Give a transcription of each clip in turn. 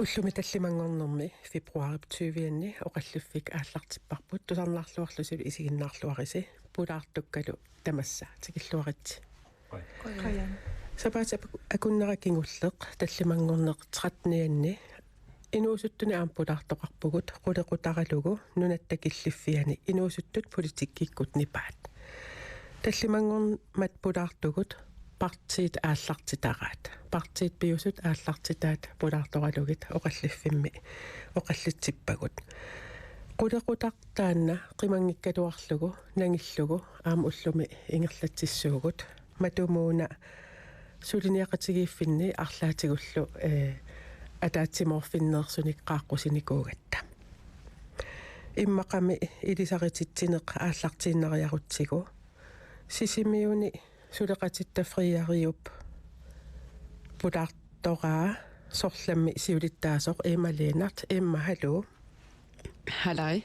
Ullumi tallimangornermi februari 20 oqalluffik aallartipparput tusarnaarluarlusilu isiginnaarluarisi pulaartukkalu tamassa tikilluarit. Qayan. Sapaat akunnerakingullеq tallimangorneq 13 inuusuttuni aampulaartoqarpugut qulequtaralugu nunattakilliffiani inuusuttut politikkikkut nipaat. Tallimangormat pulaartugut partiit aallartitaraat. Partiit piusut aallartitaat pulaartoralugit oqalliffimmi oqallitsippagut. Qulequtaqtaanna qimangikkaluarlugu nangillugu aam ullumi ingerlatissuugut matumuuna suliniaqatigiiffinni arlaatigullu атаатсиморфиннерсуник qaaqqusinikuugatta иммақами илисарититсинеқ ааллартииннериарутсигу сисимиуни сулеқатиттафриариуп пулаартораа сорламми сиулиттаасоқ эмалиинарт эмма халу Halai.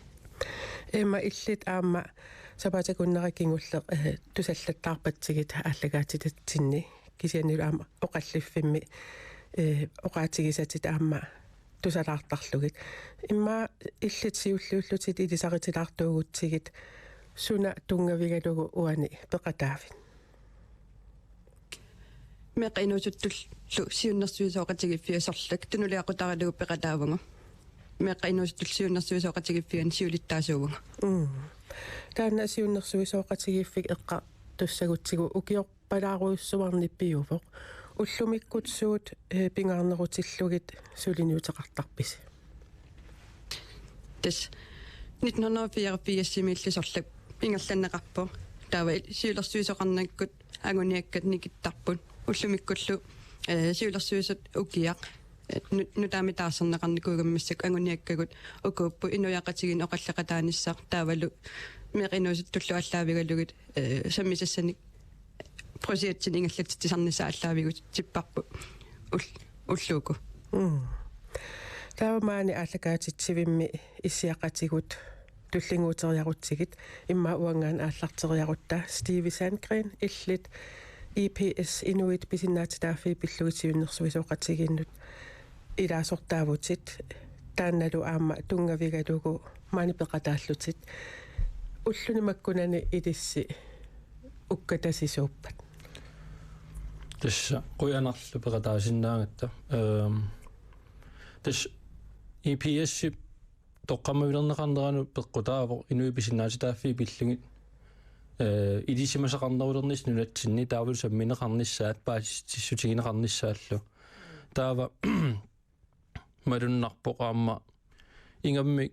эмма иллит аама сапаатакуннеракингуллеқ тусаллаттаарпатсигит ааллагаатитатсинни кисианилу аама оқаллиффимми оqaатигисатит аама тусалаартарлугит имма иллит сиуллууллутит илисаритилаартуугутсигит суна тунгавигалугу уани пеқатаавит Meqinusuttullu siunnersuisooqatigiffiasorlak tunuliaqutaralugu peqataavunga. Meqinusutullu siunnersuisooqatigiffian siulittaasuuvunga. таана сиуннерсуисооqatigiffik эққа туссагутсигу укиорпалааруйуссуарниппиувоқ уллумиккутсуут пингаарнерутиллугит сулиниутеқартарпис Тас 1984 ингерланнеқарпо таава сиулерсуисоқарнаккут агуниаккат никиттарпут уллумиккуллу сиулерсуисот укиақ нутаами таасернеқарникуугаммассак агуниаккагут укууппу инуяқатигин оқаллақатааниссаар таавалу меқинуусуттуллу аллаавигалугит саммисассаник просиатсин ингерлатитсарниса аллаавигут типпарпу уллууку таамаани ааллагаатитсивимми иссиақатигут туллингуутериарутсигит имма уангаан ааллартериарутта Стиви Сандгрен иллит EPS Inuit писиннаатитааффи пиллугитиуннерсуисооқатигиннут илаасортаавутит таанналу аама тунгавигалугу маани пеқатааллутит уллунимаккунани илисси уккатасисууппат тасса қуянарлу пеқатаасиннаангатта тас EPS тоққаммавилернеқарнерану пеққутааво инуи писиннаатитааффи пиллугит идисимасақарнерулернис нулатсинни таавул самминеқарниссаат паасиссутигинеқарниссааллу таава маруннарпоқаама ингамми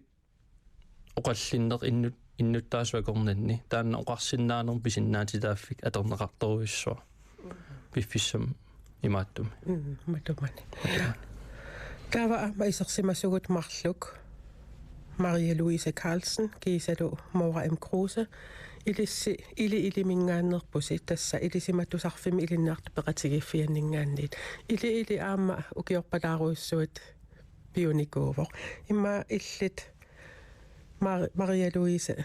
оқаллиннеқ иннуттаасуакорнанни таанна оқарсиннаанер писиннаатитааффик атернеқарторуиссуа пиффиссам имааттум матумани таава аама исерсимасугут марлук Maria Louise Carlsen kiisalu Mora M Kruse ilissi iliminngaannerpusi tassa ilisimatusarfimi ilinnaartu peqatigiffianningaannit ili aama ukiorpalaaruissuut pionikuuvoq imma illit Maria Louise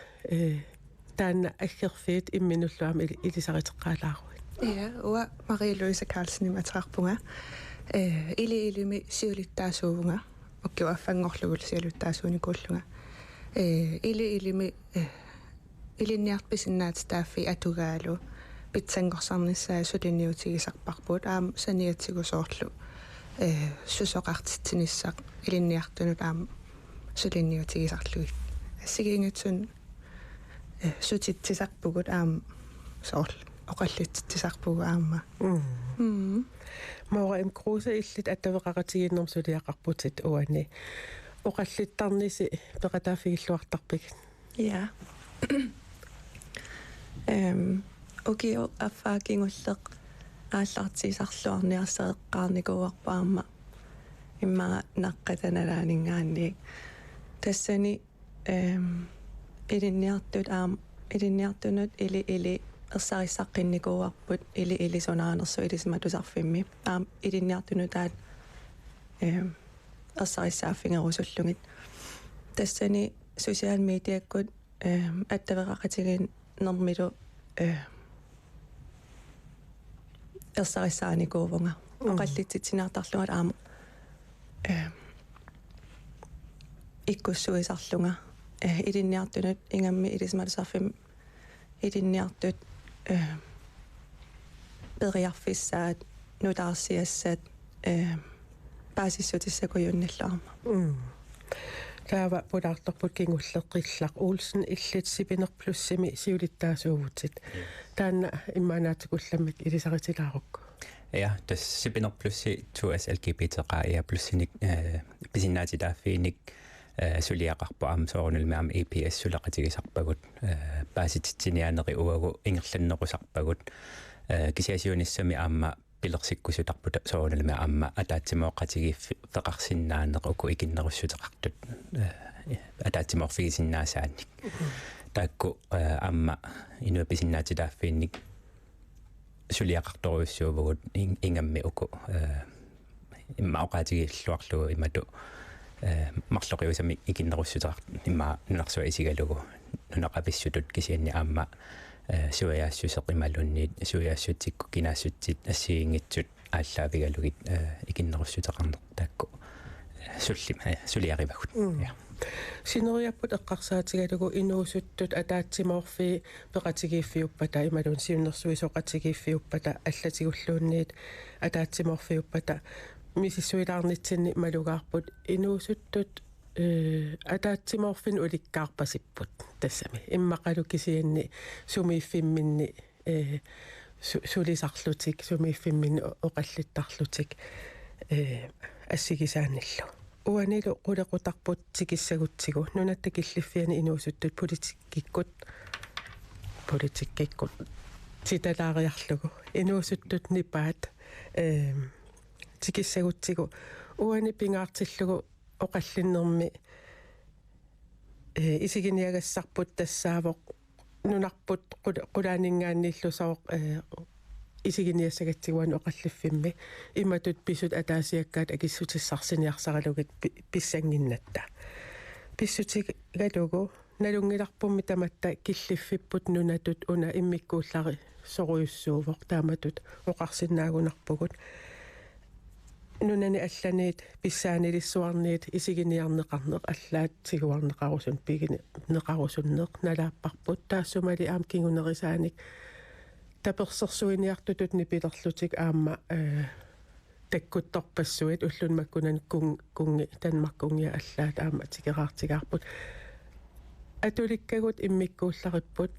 taanna aggerfiit imminulluam ilisariteqqaalaaruit Ja, ua Maria Louise Carlsen imatrarpunga ilimi siulittaasuuvunga okkiuaffangorlugul sialuttaasuunikullunga ilimi ilinniarpisinnaatitaaффи атугаалу питсангорсарнissaа сулиниутигисарпарпут аам саниатсигусоорлу сусоқартитсиниссақ илинниартунут аам сулиниутигисарлугит ассигингатсун сутитсисарпугут аам соорл оқаллитсисарпугу аама Mora M Kruse illit attavеqaqatiginnersuliaqarputit uani oqallittarnisi peqataafigilluartarpik Ja. Okio affaakingullеq ааллартисарлуарниарсеэққарникууарпаама имма наққатаналаанингааник тассани илинниартунут или ерсарissаққинникууарпут или сунааnerсу илисиматусарфимми аам илинниартунутаат ерсарissааффингерусуллугит тассани социал медиаккут аттавеқақатигин нэрмилу ерсарissааникуувнга оқаллитситсинаартарлугат аама иккуссуисарлунга илинниартунут ингамми илисмалсарфим илинниартут периарфиссаат нутаарсиассаат паасиссутиссакуйунниллаарма таава пулаартарпут кингуллеққиллақ уулсен иллит сипинерплуссими сиулиттаасуувутит таанна иммаанаатикулламмик илисаритилаарукку ja das sipinерплусси туас lgbtqa плюссиник писиннаатилааффииник сулиақарпу аама соорнулми аама EPS сулақатигисарпагут паасититсинианери уагу ингерланнерусарпагут кисиасиуниссами аама пилерсиккусутарпута соорнулми аама атаатсимооқатигиффи феқарсиннаанеқ уку икиннеруссутеқартут атаатсимоорфигисиннаасаанник таакку аама инуа писиннаатилааффиинник сулиақарторуйуссуувгут ингамми уку иммаоқаатигиллуарлугу имату марлоқиусами икиннеруссутеқарт имма нунарсуа исигалугу нунақаписсутут кисианни аама суяассусеқималунниит суяассутикку кинаассутсит ассигингитсут ааллаавигалугит икиннеруссутеқарнер таакку сулиаривагут я синериаппут эққарсаатигалугу инуусуттут атаатсимоорфи пеқатигииффиуппата ималун сиуннэрсуисоқатигииффиуппата аллатигуллуунниит атаатсимоорфиуппата мисиссуилаарнитсинни малугаарпут инуусуттут атаатсимоорфин уликкаарпасиппут тассами иммақалу кисианни сумииффимминни сулисарлутик сумииффимминни оқаллиттарлутик ассигисаанниллу уанилу qulaqutарпут тикиссагутсигу нунатта киллиффиани инуусуттут политиккиккут титалаариарлугу инуусуттут нипаат тикиссагутсигу уани пингаартиллугу оқаллиннерми исигиниагассарпут тассаавоқ нунарпут qulaaningaannillусаоқ исигиниассагатсигуан оқаллиффимми иматут писут атаасиаккаат акиссутиссарсиниарсаралугит писсангиннатта писсутик галугу налунгиларпумми таматта киллиффиппут нунатут уна иммиккууллари соруйуссуувоқ тааматут оқарсинаагунарпугут нунани алланиит писсаанилиссуарниит исигиниарнеқарнеқ аллаат сигуарнеқарусун пигини неқарусуннеқ налааппарпут таассумали аам кингунерисааник таперсерсуиниартутут нипилерлутик аама таккутторпассуит уллун маккунан кунги танмаккунгиа аллаат аама тикераартигаарпут атуликкагут иммиккууллариппут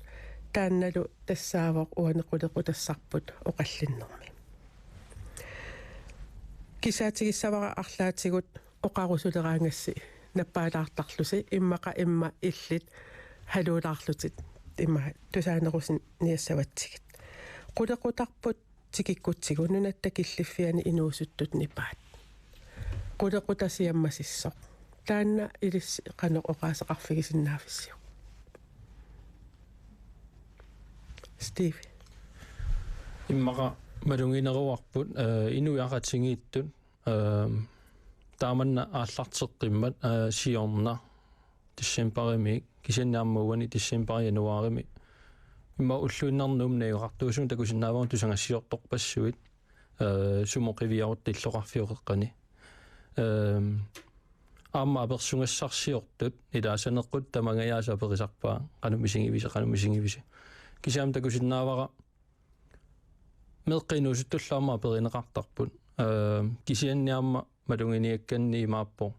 таанналу тассаавоқ уанеқулеқутассарпут оқаллиннерми кисаатигиссавара арлаатигут оқарусулераангасси наппаалаартарлуси иммақа имма иллит халуулаарлутит имма тусаанерусин ниассаватсигит qulaqutарпут тикиккутсигу нунатта киллиффиани инуусуттут нипаат qulaqutasiammasissоq таанна илисси қано оқаасеқарфигисиннаафиссиу Стив иммаqa малунгинеруарпут инуяқатсигииттут тааманна ааллартеққиммат сиорна диссембарими кисиннааммауани диссембар януарими имма уллуиннарнуум наиуқартуусун такусиннааваан тусангассиорторпассуит сумоқивиарут тиллоқарфиоқеққани аама аперсунгассарсиортут илаасанеққут тамагаяаса аперисарпаа қанумисингивисе кисаам такусиннаавара меққинуусуттуллаарма аперинеқартарпут кисианниарма малунгиниакканни имааппо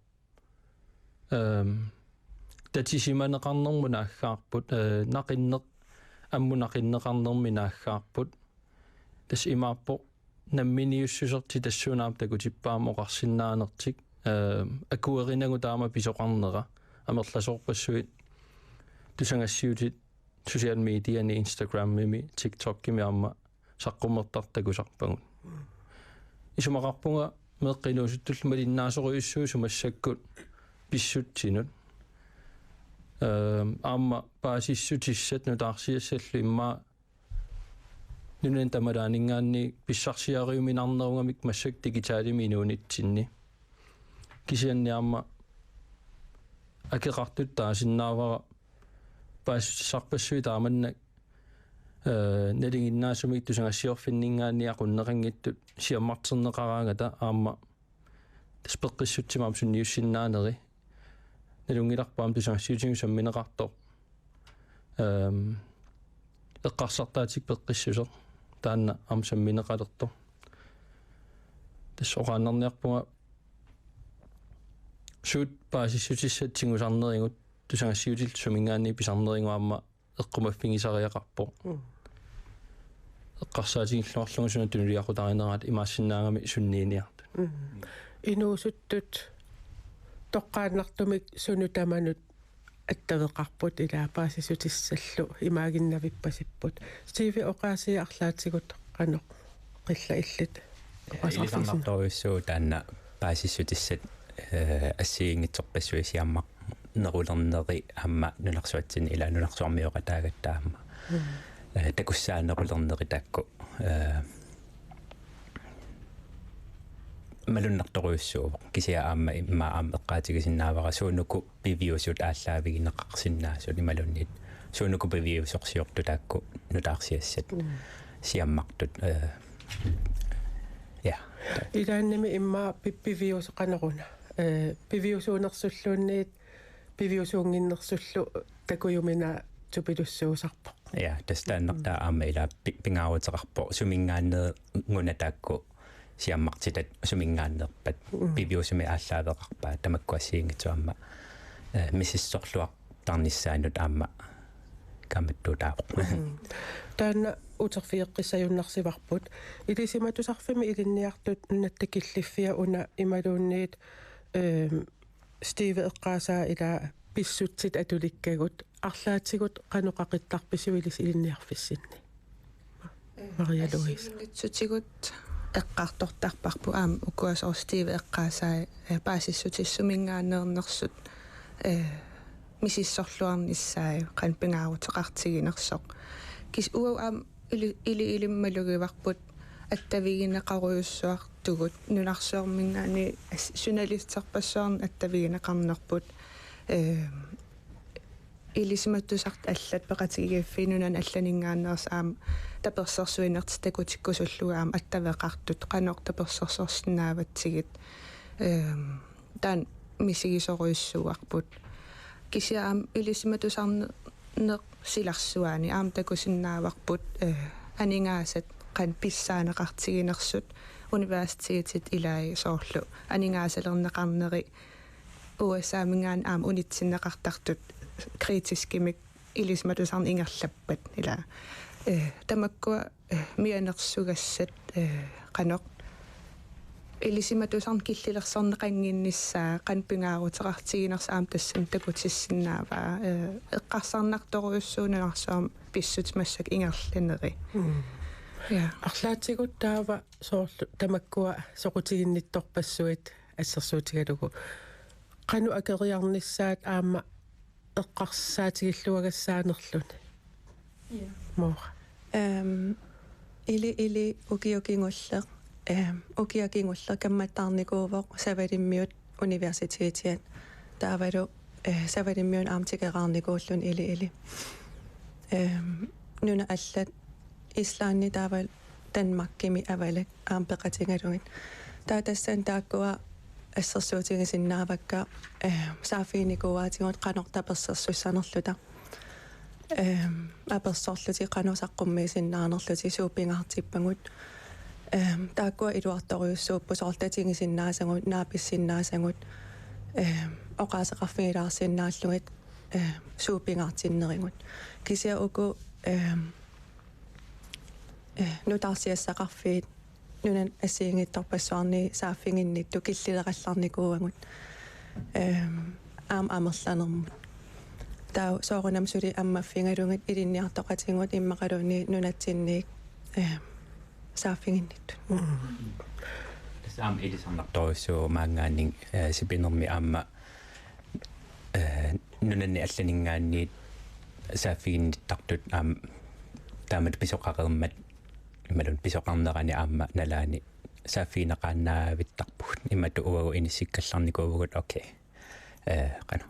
татисиманеқарнэрмуна аггаарпут нақиннеқ аммунақиннеқарнэрми нааггаарпут тас имааппо намминиуссусерти тассуунаап такутиппаама оқарсиннаанертик акуеринагу таама писоқарнера амерласоорпассуит тусангассиутит социал медиани инстаграммими тиктоккими аама саққуммертартакусарпагут исумақарпунга меққинуусуттуллумалиннаасориуссуу сумассаккут писсутсинут аама паасиссутиссат нутаарсиассаллу имма нунен тамадаанингаанни писсарсиариуминарнерунгамик массак дигиталими инуунитсинни кисианниарма акеқартут таасиннаавара паассарпассуи тааманна налингиннаасумик тусангассиорфиннингаанни aqunneqangittut сиаммартернеқараангата аама таспеққиссутсимаам сунниуссиннаанери налунгиларпаам тусаассиутингу самминеқарто эққарсартаатик пеққиссусеқ таанна ам самминеқалерто тассоқааннерниарпунга суут паасиссутиссатсигусарнерингут тусаассиутил сумингаанни писарнерингуамма эққумаффигисариақарпо эққарсаатигиллуарлугу суна тунулиақутаринераат имаассинаагами суннииниарту инуусуттут тоққааннартумик суну таманут аттавеқарпут илаа паасиссутиссаллу имаагиннавиппасиппут стиви оқаасиарлаатигут қано қилла иллит илисарнарторуссуу таанна паасиссутиссат ассиингитсорпассуисиаммақ нерулернери амма нуларсуатсини илаа нуларсуармиоқатаагаттаамма такуссаанерулернери таакку малуннарторуйуссуу кисиа аама имма аама эққаатигисиннаавара суунуку пивиусут ааллаавигинеқарсиннаасут ималуннит суунуку пивиусорсиорту таакку нутаарсиассат сиаммартут я илааннами имма пивиусеқанеруна пивиусуунерсуллуунниит пивиусуунгиннерсуллу такуйумина тупилуссуусарпо я тастааннерта аама ила пингаарутеқарпо сумингааннер гунатаакку сиаммартитат сумингааннерпат пивиусуми ааллаавеқарпаа тамаккуассиингитуамма миссиссорлуар тарниссаанут аама каматтутаапо таана утерфиэққиссаюннарсиварпут илисиматусарфими илинниартут наттакиллиффиа уна ималуунниит стиве эққаасаа ила писсутсит атуликкагут арлаатигут каноқақиттарписуилис илинниарфиссинни Maria Louise сутигут эққартортарпарпу аама укуасоор стиве эққаасаа паасиссутиссумингаанернерсут мисиссорлуарниссаа кан пингаарутеқартигинерсоқ кис уау аам илиммалугиварпут аттавигинеқаруйуссуартугут нуларсуармингаани суналистерпассуарн аттавигинеқарнерпут илисиматтусарт аллат пеқатигиаффинунан алланингааннерс аама таперсерсуинерт такутиккусуллуга аама аттавеқартут қаноор таперсерсорсинааватсигит таан мисигисоруйуссуарпут кисиаам илисиматусарне силарсуаани аама такусиннааварпут анингаасат qan pissaaneqartiginersut universitetit ilai soorlu aningaasалернеqarneri uasaamingaan aam unitsinneqartartut kritiskimik ilismatusarn ingerlappat ila tamakkua mianersugassat qanoq ilisimatusarn killilersorneqanginnissaa qan pingaaruteqartiginers aam tassan takutissinnaavaa eqqarsarnartoruussuunanarsaam pissut massak ingerlaneri ja арлаатигут таава соорлу тамаккуа соқутигиннитторпассуит ассерсуутигалугу қану акериарниссаат аама эққарсаатигиллуагассаанерлун моо или укиокингуллеқ укиокингуллеқ камматтаарникуувоқ савалиммиут университетиат таавалу савалиммиун аамтикераарникууллун или нуна аллат Islandi taval Danmarkimi avalak aampeqatigalugit taatassaan taakkuа ассерсуутигисиннаавакка саафиникуаатигут qanortapersersussanerluta аперсорлути qanusaqqummисиннаарнерлути суупингаартиппагут тааккуа илуарторюссууппу соортатигисиннаасагут нааписсиннаасагут оqaасеқарфигилаарсиннааллугит суупингаартиннеригут кисиа уку нутаарсиассақарфиит нунан ассиингитторпассуарни сааффингиннитту киллилеқалларникууагут аам амерланермут таа соорунамсули аммаффингалугит илинниартоқатингут иммақалуни нунатсинниик сааффингиннитту тасаам илисарнарторуссуу маангааннин сипинерми аама нунанни алланингаанниит сааффигинниттартут аам таамат писоқақермат ималун писоқарнерани аама налаани сааффинеқааннаавиттарпут имату уагу иниссиккалларникуувгут окей қана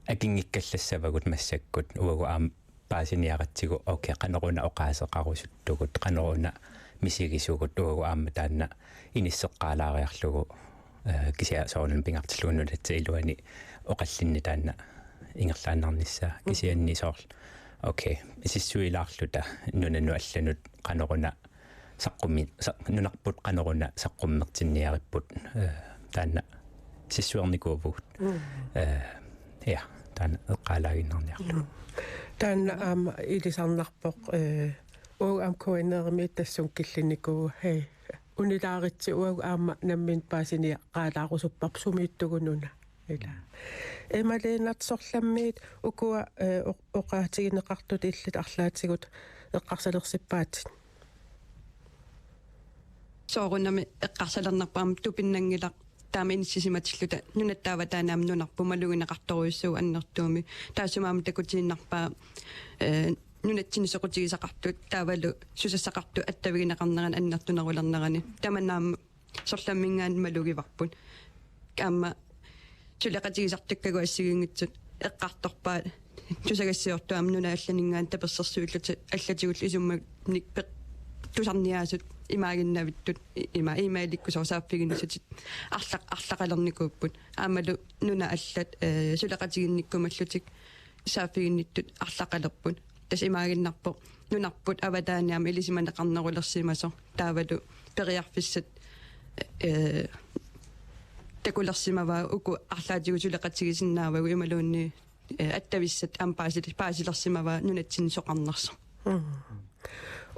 акингиккаллассавагут массаккут уагу аама паасиниаратсигу окей қанеруна оqaасеқарусуттугут қанеруна мисигисугут уагу аама таанна иниссеққалаариарлугу кися соорнун пингартиллууннулатса илуани oqallinni taanna ingerlaannarnissaa kisiannisoorl okay isissuilаарluta nunannu allanut qanoruna saqqummi nunarput qanoruna saqqummertinniaripput taanna sissuarnikuuvugut ja taanna eqqaalaaginnarniarlu taanna aama ilisarnarpoq am tassun killinnikuu hei unilaaritsi aama nammin paasini qaalaarusupparp sumiittugununa ila emaleennarsorlammiit ukua oqaatigineqartut illit arlaatigut eqqarsalersippaatit soorunami eqqarsalernerpaam tupinnangilaq taamiinissisimatilluta nunattaava taanaam nunarpumalugineqartoruissuu annertuumi taasumaam takutiinnarpaa nunatsinnisoqutigisaqartut taavalu susassaqartu attavigineqarneran annertunerulernerani tamannaam sorlammingaan malugivarput kaamma suleqatigisartukkagu assigiingitsut eqqartorpaa tusagassiortuam nunaallaningaan tapersersuullut аллатигул исумма никпеқ тусарниаасут имаагиннавиттут имаиликкусорсааффигиннисутит арлақалерникууппут аамалу нуна аллат сулеқатигинниккумаллутик сааффигинниттут арлақалерпут тас имаагиннарпо нунарпут аватааниам илисиманеқарнерулерсимасо таавалу периарфиссат такулерсимава уку арлаатигу сулеқатигисиннаавагу ималуунни аттависсат паасилерсимава нунатсин соқарнерсо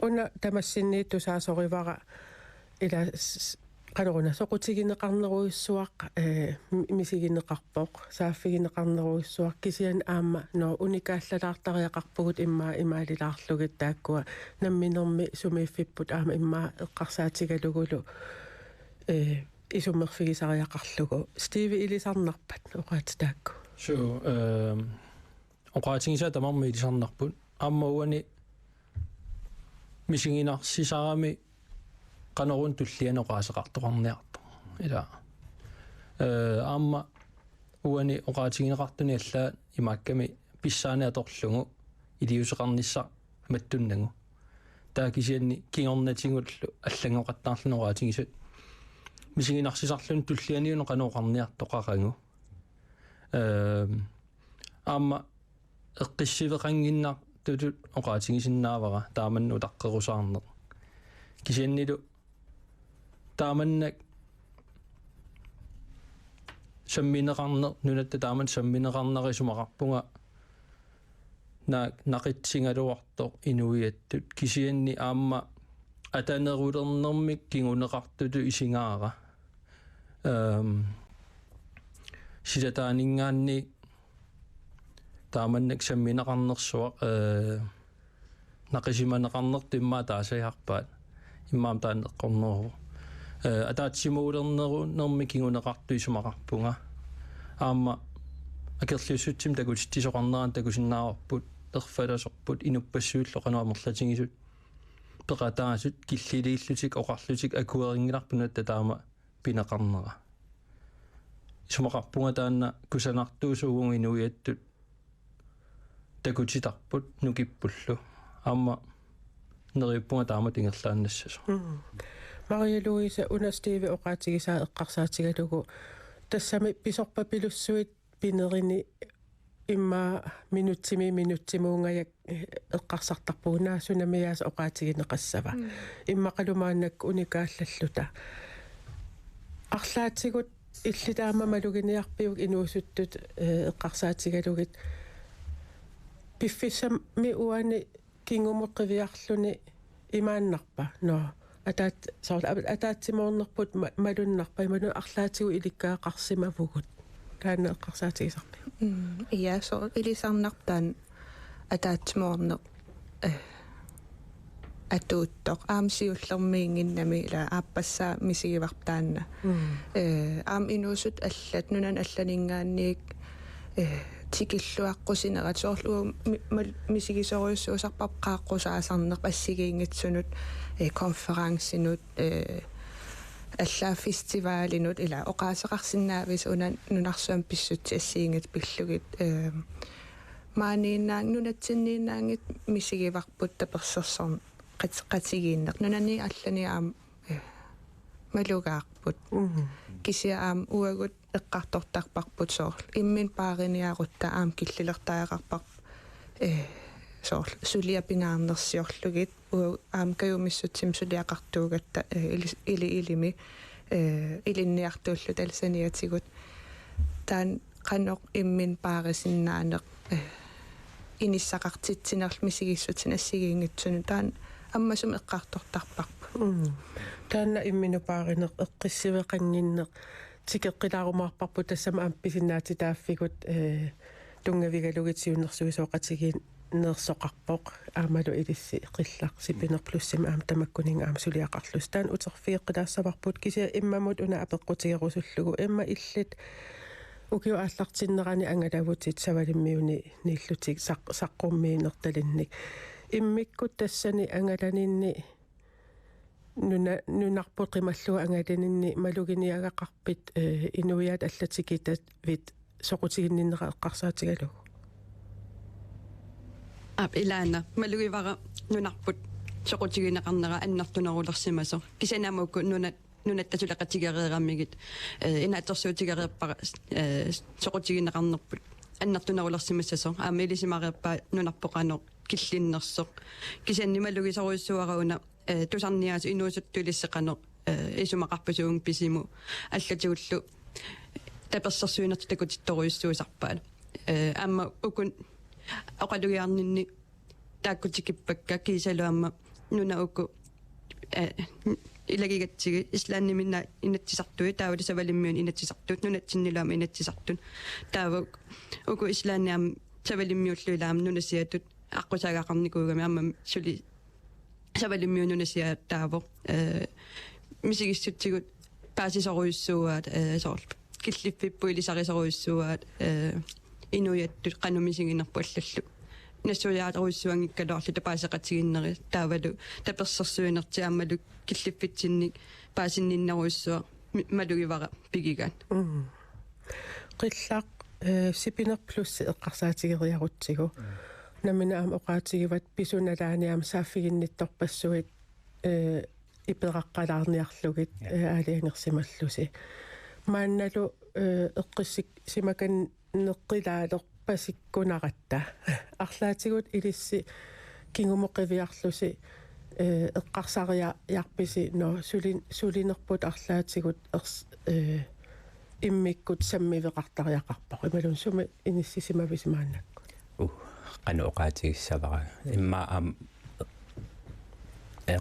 уна тамассинниитту саасоривара ила qanoruna soqutigineqarneruissuaq misigineqarpoq saaффигинеqarneruissuaq kisian aama no unikaallalartariaqarpugut imaalilaarlugit taakkua namminermi sumiiffipput aama immaa eqqarsaatigalugulu isummerfigisariaqarlugu Steve ilisarnarpat oqaatitaakku oqaatingisa tamarmi ilisarnarput aamma uani misiginarsisaarami qanorun tullianoqaaseqartoqarniartu ila aamma uani oqaatigineqartuni allaa imaakkami pissaaniatorlugu iliuseqarnissa mattunnangu taakisianni kingornatingullu аллангоqattaarlunu oqaatigisut misiginarsisaarlun tullianiunu qanoqarniartoqarangu aamma eqqissiveqanginnar tutut oqaatigisinnaavara taamannu taqqerusaarneq kisiannilu taamannak sammineqarner nunatta taaman sammineqarnerisumaqarpunga naqitsingaluartoq inuiattut kisianni aamma atanerulernermik kinguneqartutu isingaara silataaningaanni taamannak sammineqarnersuaq naqisimaneqarnertu immaa taasayarpaat immaam taaneqqorneru атаатсимуулернеру нерми кигунеқарту исумақарпунга аама акерлиуссутсим такутиссоқарнеран такусиннаарпут ерфаласорпут инуппассуиллоқануамерлатингисут пеқатаасут киллилииллутик оқарлутик акуерингиларпунат татаама пинеқарнера исумақарпунга таанна кусанартуусуугун инуиаттут такутитарпут нукиппуллу аама нериуппунга таама тингерлааннассасо Maria Louise una Steve oqaatigisaa eqqarsaatigalugu tassami pisorpapilussuit pinerini imma minuttimuungajak eqqarsartarpugunaa sunamiaas oqaatigineqassava imma qalumaannak unikaallalluta arlaatigut illitaama maluginiarpiuk inuusuttut eqqarsaatigalugit piffissami uani kingumeqqiviarluni imaannarpa no атаатсимоорнерпут малуннарпа ималу арлаатигу иликкаақарсимавгут таана эққарсаатигисарпи ия со илисарнартаан атаатсимоорнеқ атууттоқ аамсиуллермиингиннами ила ааппассаа мисигивартаанна аам инуусут аллат нунан алланингаанниик тикиллуаққусинерат соорлуу мисигисориуссуусарпап qaaqqusaasarneq ассигиингитсунут конференсинут аллаа фестивалинут ила оqaасеқарсинаавис унан нунарсуам писсутси ассиингит пиллугит мааниннаан нунатсиннииннаангит мисигиварпут таперсерсорн qatигииннеқ нунани аллани аам малугаарпут кися уагут эққартортарпарпут соор иммин паарiniarutta киллилертаақарпар соор сулиапингаарнерсиорлугит каюмиссутсим сулиақартуугатта илими илинниартууллу талсаниатигут таан qannoq immin paarisиннаанеq иниссақартитсинерл мисигиссутин ассигиингитсуну таан аммасум эққартортарпарпу таанна иммину пааринеq эққиссивеқангиннеq тикеққилаарумаарпарпу тассама амписиннаати тааффигут тунгавигалугитсиуннэрсуисооқатигин нерсоқарпоқ аамалу илисси қиллақ сипинерплуссима аам тамаккунинга аам сулиақарлус таан утерфиеққилаассаварпут кися иммамут уна апеққутигерусуллугу имма иллит укиу ааллартиннерани ангалавутит савалиммиуни ниллутик саққуммиинерталинник иммиккут тассани ангаланинни нунарпут қималлуга ангаланинни малугиниагақарпит инуиат аллатикитат вит соқутигинниннера эққарсаатигалугу илаана малугивара нунарпут соқутигинеқарнера аннартунерулерсимасо кисанамукку нунаттасулеқатигереераммигит инаатэрсуутигереерпара соқутигинеқарнерпут аннартунерулерсимассасо аамилисимареерпаа нунарпоқано киллиннерсоқ кисаннималугисоруйссуарауна тусарниаас инуусуттулиссеқано исумақарпасуун писиму аллатигуллу таперсерсуинерт такутитторуйссуусарпаат аама укун оқалугиарнинни тааккутикиппакка кисалуамма нуна уку илагигатсиги ислаанниминна инатсисартуи таавали савалиммиун инатсисартут нунатсиннилаама инатсисартун таава уку ислаанниам савалиммиуллуилаам нунасиатут аққусаагақарникуугами амма сули савалиммиун нунасиа тааво мисигиссутсигут паасисоруйуссууаат соор киллиффиппу илисарисоруйуссууаат инуяттут qanumisiginerpu аллаллу нассуяатеруйссуангиккалоорлу тапаасеқатигиннери таавалу таперсерсуинерти аамалу киллиффитсинник паасинниннеруйссуа малугивара пигигаан qillaq сипинерплусси эққарсаатигериарутсигу намина аам оқаатигиват писуналааниам сааффигиннитторпассуит ипераққалаарниарлугит аалиангерсималлуси маанналу эққиссик симакан неққилаалер пасиккунақатта арлаатигут илисси кингумоқивиарлуси эққарсариа ярписи но сулинерпут арлаатигут иммиккут саммивеқартариақарпоқ ималун суми иниссисимависимааннакку qanoqaatigiссавара имма аам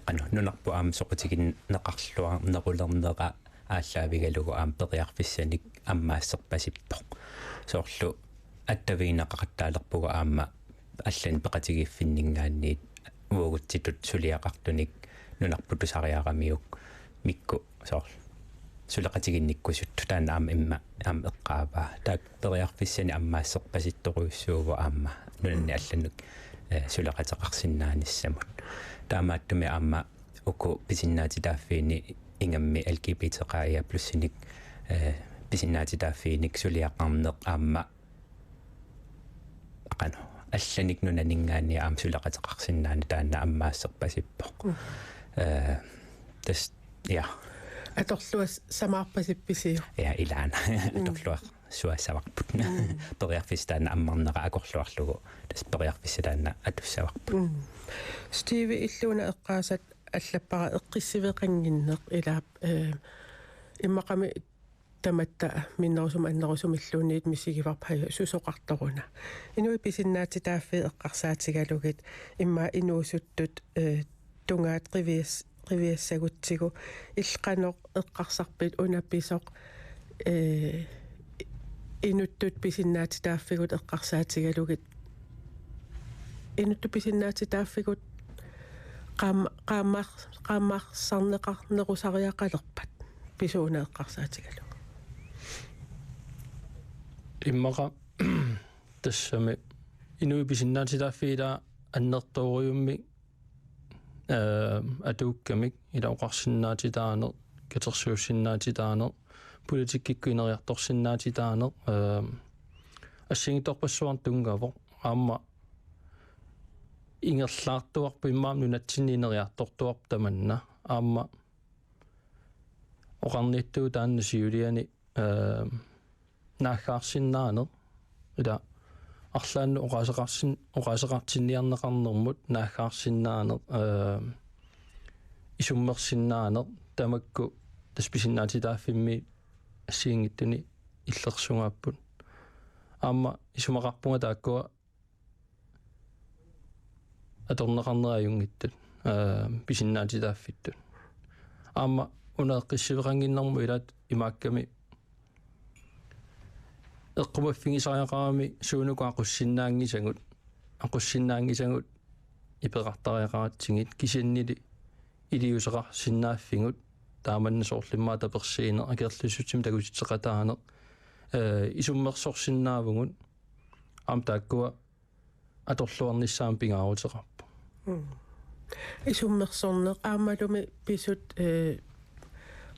qanu nunarpu aam soqutikin neqarlua nequlernera ааллаавигалугу аам периарфиссаник аммаассерпасиппоқ соорлу аттавиинеқартаалерпуга аама аллан пеқатигиффиннингаанниит уогутситут сулиақартуник нунарпутусариарамиук микку соор сулеқатигинниккусут таана аама имма аам эққааваа таак периарфиссани аммаассерпаситторуйуссуугу аама нунанни алланнук сулеқатеқарсиннааниссамут таамааттуми аама уку писиннаати тааффиини ингамми LGBT-қаия плюссиник писиннаати тааффииник сулиақарнеқ аама qanu алланик нунанингаани аам сулеқатеқарсиннаани таана аммаассерпасиппоқ тас я аторлуас самаарпасипписио я илаана аторлуа суассаварпут периарфистаана аммарнера акорлуарлугу тас периарфиссалаана атуссаварпут стиви иллуна эққаасат аллаппара эққиссивеқангиннеқ илаап иммақами таматта миннерусум аннерусумиллуунниит мисигиварпая сусоқарторуна инуи писиннаати тааффи эққарсаатигалугит имма инуусуттут тунгаат ривиассагутсигу иллқаноқ эққарсарпит унапписоқ инуттут писиннаати тааффигут эққарсаатигалугит инутту писиннаати тааффигут qaammarсарнеқарнерусариақалерпат писууна эққарсаатигалу иммаqa тассами инуи писиннаатилааффиила аннерторуйумми атууккамик илаоқарсиннаатитаанер катерсуussиннаатитаанер политиккиккуинериарторсиннаатитаанер ассигиторпассуар тунгавоқ аама ингерлаартуарпу иммаам нунатсинниинериарторторп таманна аама oqarniittuu taanna siuliani naaggaarsinnaanert ila арлаанну оqaасеqartinniarneqarnermut нааггаарсиннаанер исуммерсиннаанер тамакку тасписиннаатитааффимми ассиингиттуни иллерсунгааппут аама исумақарпунга тааккуа аторнеқарнериунгиттут писиннаатитааффиттут аама унеэққиссивеқангиннэрму илаат имаакками эққумаффигисариақарами суунукуақуссиннаангисагут ипеқартариақаратсигит кисиннили илиусеқарсиннааффигут тааманна соорлиммаа таперсиинер акерлуссутсим тагуситсеқатаанеқ исуммерсорсиннаавгут аам тааккуа аторлуарниссаам пингаарутеқарпу исуммерсорнеқ аамалуми писут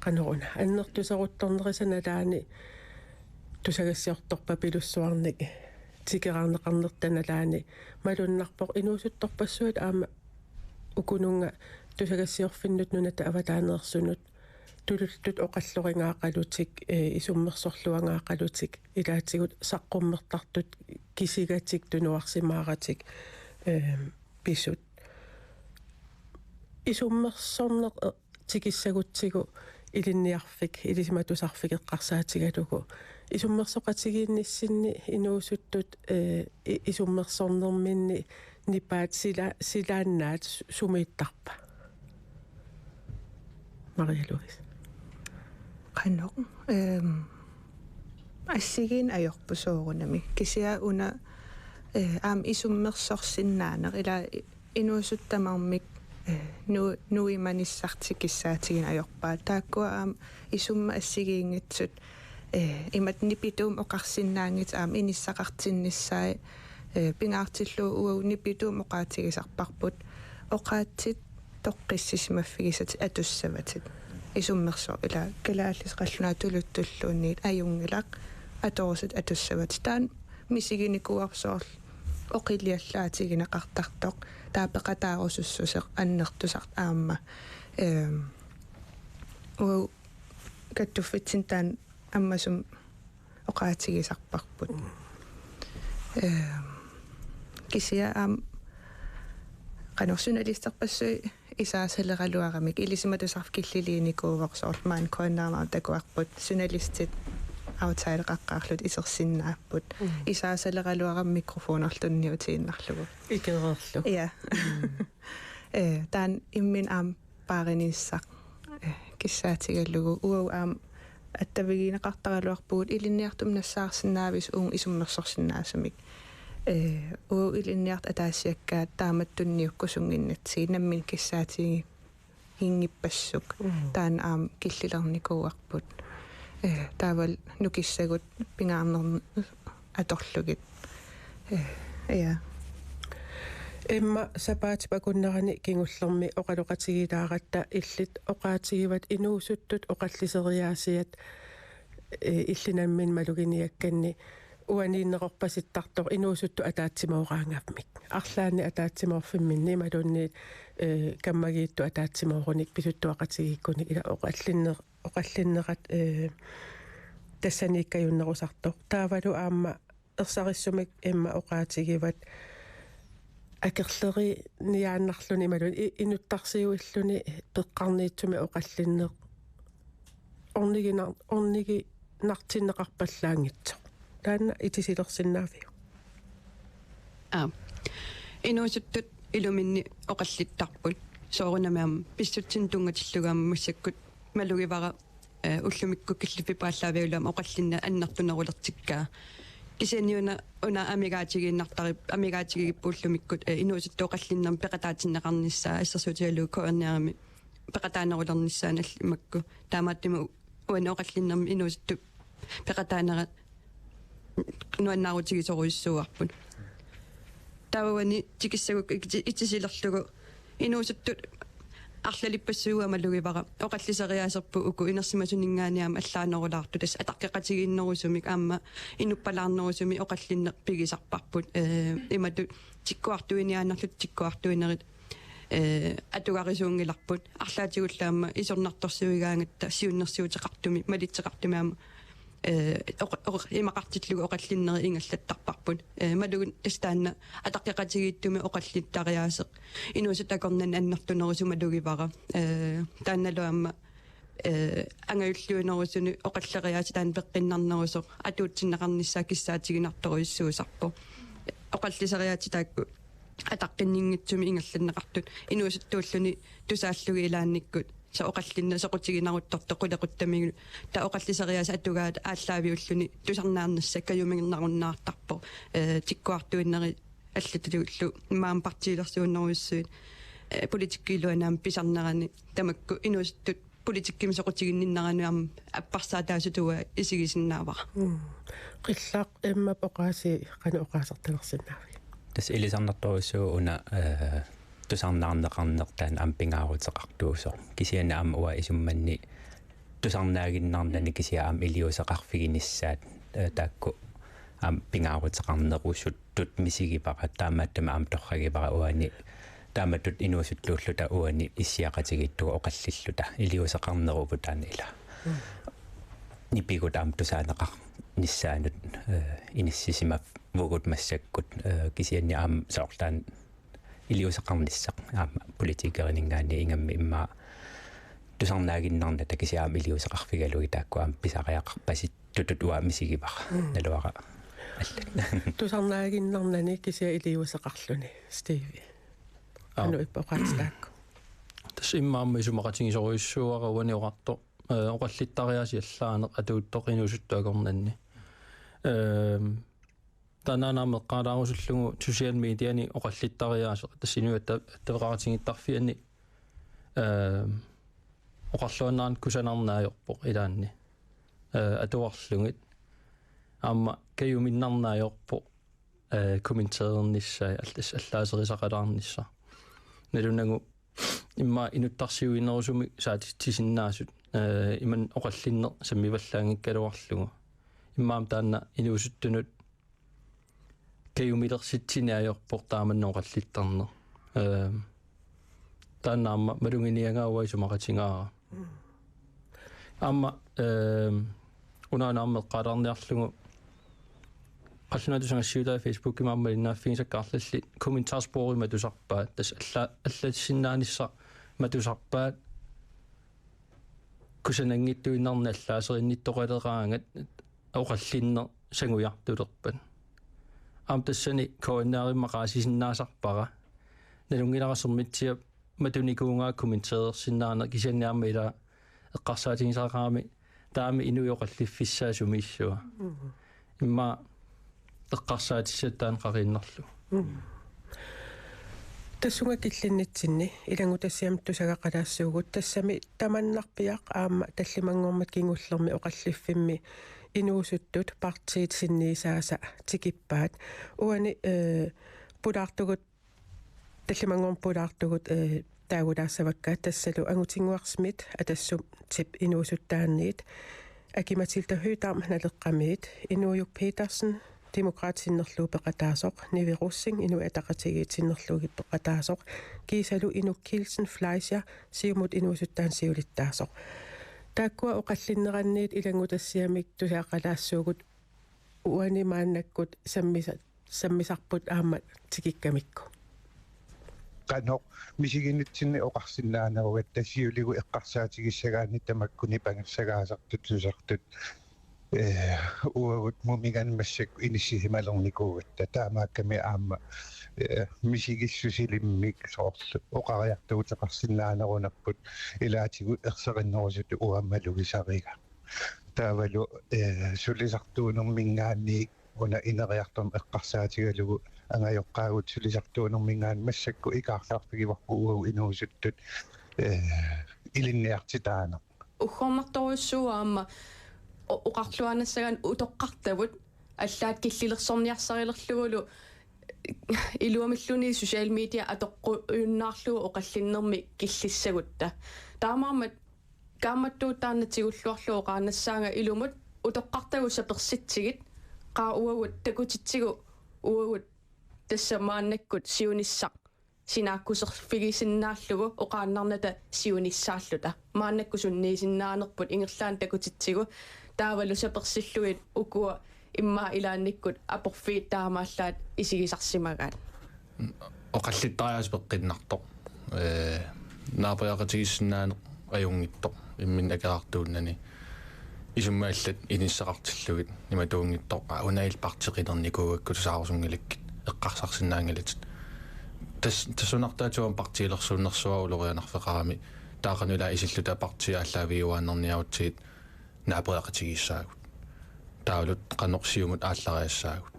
канеруна аннертусерутторнерисаналаани тусагассиорторпа пилуссуарник тикераарнеқарнертаналаани малуннарпоқ инуусутторпассуат аама укунунга тусагассиорфиннут нуната аватаанеерсунут тулултут оқаллорингаақалутик исуммерсорлуангаақалутик илаатигут саққуммертартут кисигатик тунуарсимааратик писут исуммерсорнеқ тикиссагутсигу илинниарфик илисиматусарфик эққарсаатигалугу исуммерсоқатигиинниссинни инуусуттут исуммерсорнерминни нипаат силааннаат сумииттарпа Maria Louise qannoq ассигин ajorpusoorunami kisia una aam isummersorsinnaaner ila inuusuttamarmik nuimanissartikissaatikin ajorpaa taakkua aam isumma assigiingitsut imat nipituum oqarsinnaangit aam inissaqartinnissai pingaartilluu uau nipituum oqaatigisarparput oqaatsit toqqissismaffigisat atussavatit isummerso ila kalaallis qallunaa tuluttulluunniit ajungilaq atorusut atussavat taan misigиникуарсоорл оқилиаллаатигинеқартартоқ таапеқатаарусуссусеқ аннертусарт аама уу каттуффитсин таан аммасум оқаатигисарпарпут кисия аам qanорсуналистерпассуи исаасалералуарамик илисиматусарф киллилиникууверсоорлу маан коиннаамаа такуарпут суналистит аутсайдеқаққаарлут исерсиннааппут исаасалералуарам микрофонерлунниутииннарлугу икерерлу я таан иммин аам паариниссақ киссаатигаллугу уау аам аттавигинеқартаралуарпуут илинниартум нассаарсинаавис уун исуммерсорсинаасумик уу илинниарт атаассиаккаат тааматтунниуккусунгиннатсиг наммин киссаатиги хингиппассук таан аам киллилерникууарпут таавал нукиссагут пингаарнер аторлугит я эмма сапаатипакуннерани кингуллерми оқалоқатигилааратта иллит оқаатигиват инуусуттут оқаллисериаасиат иллинаммин малугиниакканни уанииннеқорпаситтартор инуусутту атаатсимаораангавмик арлаани атаатсимаорфимминни малунни каммагиитту атаатсимаоруник писуттуақатигиккуни ила оқаллиннеқат тассанииккаюннерусартор таавалу аама ерсариссумик эмма оқаатигиват акерлери ниааннарлуни малун инуттарсиуиллуни пеққарниитсуми оқаллиннеқ орниги нартиннеқарпаллаангитсо таана итисилерсиннаавиу инуусуттут илуминни оқаллиттарпут соорунамаам писсутсин тунгатиллугаама массаккут малугивара уллумикку киллиппааллаавиулаам оқаллинна аннартунерулертиккаа кисениуна уна амигаатигигиппууллумиккут инуусутту оқаллиннерм пеқатаатиннеқарниссаа ассерсуутигалуу коорниарами пеқатаанерулерниссаанал имакку таамааттиму уана оқаллиннерм инуусутту пеқатаанерат нуаннаарутигисоруиссуарпут тавани тикиссагук итсилерлугу инуусуттут арлалиппассууамалугивара оқаллисериаасерпу уку инерсимасунингаaniama аллаанерулаарту тас атаққеқатигииннерусумик аама инуппалаарнерусуми оқаллиннер пигисарпарпут имату тиккуартуиниааннарлут тиккуартуинерит атугарисуунгиларпут арлаатигуллаама исорнарторсуигаангатта сиуннерсуутеқартуми малитсеқартумиама имақартиллугу оқаллиннери ингаллаттарпарпут малугун тастаанна атаққиқатигииттуми оқаллиттариаасеқ инуусутакорнан аннартунерусу малугивара таанналуамма ангаюллуинерусуни оқаллериаати таан пеққиннарнерусо атуутсиннеқарниссаа киссаатигинарторуиссуусарпо оқаллисериаати таакку атаққиннингитсуми ингалланнеқартут инуусуттууллуни тусааллуги илаанниккут са оқаллинна соқутигинарутторто қулеқуттамигу та оқаллисериааса атугаат ааллаавиуллуни тусарнаарнасса каюмигиннаруннаартарпо тиккуартуиннери аллатулууллу маам партиилерсууннеруйссуит политиккилуанаам писарнерани тамакку инуусуттут политиккими соқутигинниннарануам аппарсаатаасутуа исигисиннаавара qillaq imma poqaasi qanu oqaasartalersinnaari tas ilisarnartorussuu una tusarnaarneqarnertaan ampingaaruteqartuuso kisiana am uwa isummanni tusarnaaginnarnani kisia am iliuseqarfiginissaat taakku am pingaaruteqarnerussut tut misigipaqa taamaattama am torragipara uani taamatut inuusutluulluta uani issiaqatigittuga oqallilluta iliuseqarneruputaana ila nipigut am tusaaneqar nissaanut inissisimap vugut massakkut kisianni am soortaan iliuseqarnissaq am politiikerinningaani ingammi imma tusarnaaginnarnata kisia am iliuseqarfigalugi taakku am pisariaqarpasit tutut uwa misigipara naluara allat tusarnaaginnarnani kisia iliuseqarluni Steve anu ippoqaatlaakku tas immaamma isumaqatigisoruissuara uaniorarto oqallittariasi allaaneq atuuttoqinuusuttuakornanni танаанааmeqqaalaarusullugu social mediani oqallittariaaseq tassinuatta attaqaratingittarfianni oqarluannaarn kusanarnaajorpoq ilaanni atuarlungit аама каюминнарнаajorpoq комментеернissaи аллаасерисақалаарнisса налунагу имма инуттарсиуинерусуми саатитсиннаасут иман оқаллиннер саммиваллаангиккалуарлугу иммаам таанна инуусуттунут каюмилерситсинаajorpoq тааманнеоқаллиттарнер тааннаама малугиниангаауа исумақатингаара аама унаанаармеққалаарниарлугу qallunatusangasiulaa Facebook imammalinaaffigisakkaarlalli kommentarspori matusarpaat tas аллатсиннаанисса матусарпаат кусанангиттуиннарна аллаасеринниттоқалераангат оқаллиннер сангуяртулерпат аам тассани кооннаариммақаасисиннаасарпара налунгиларасермитсиа матуникуунгаа комментеерсиннаана кисанниарма ила эққарсаатигисаақарами таами инуйоқаллиффиссаасумииссуа имма эққарсаатиссаттаан қарииннерлу тассунга киллиннитсинни илангу тассиам тусагақалаассуугут тассами таманнарпиақ аама таллимангормат кингуллерми оқаллиффимми инуусуттут партиит синниисааса тикиппаат уани пулаартугут таллимангорм пулаартугут таагулаассаваккаат тассалу ангутингуарсмит атассум тип инуусуттаанниит акиматилта хютарм налеққамиит инуйук Petersen демократиннерлуу пеқатаасоқ нивируссин ину атақатигиитсиннерлууги пеқатаасоқ кисалу инук Kilsen Fleischer сиумут инуусуттаан сиулиттаасоқ тааккуа оқаллиннеранниит илангутассиамик тусаақалаассуугут уанимааннаккут саммисарпут аама тикиккамикку канок мисигинитсинни оқарсиннаанеругат тассиулигу эққарсаатигиссагаани тамаккуни пангассагаасартут сусартут уагут мумиган массак иниссисималерникуугатта таамаакками аама мисигиссусилиммик соорлу оқариартуутеқарсиннаанерунарпут илаатигу ерсериннерусут уаммалугисарига таавалу сулисартуунэрмингаанни уна инериарторм эққарсаатигалугу ангайоққаагут сулисартуунэрмингаан массакку икаарлаарпигиварпу уагу инуусуттут илинниартитаана уххормарторуссуаама оқарлуанассаган утоққартавут аллаат киллилерсорниарсарилерлугулу илуамиллуни social media атоққуйуннаарлугу оқаллиннерми киллиссагутта таамаамат кааматтуутаанатигуллуарлугу қаанассаанга илумут утоққартагу саперситсигит қаа уагут такутитсигу уагут тассамааннаккут сиунissaq sinaakkuserfigisinnaallугу oqaannarnata siunissaalluta maannakku sunniisinnaanerput ingerlaan takutitsigu taavalu sapersillugit ukua imma ilaannikkut aporfiit taamaallaat isigisarsimagaat oqallittarias peqqinnartoq naapriaqatigissinnaane ajungittoq immin akeraartuunnani isummaаллат инissaqartillugit nimatuungittoq unailpartiqinernikууakku saarusungilikkit eqqarsarsinnaangalit тассунартаатуам партиилерсууннэрсуа улорианарфеқарами таақанула исиллута партиааллаавиуааннэрниарутсигит наапреақатигиссаагут таалут қанорсиумут ааллариассаагут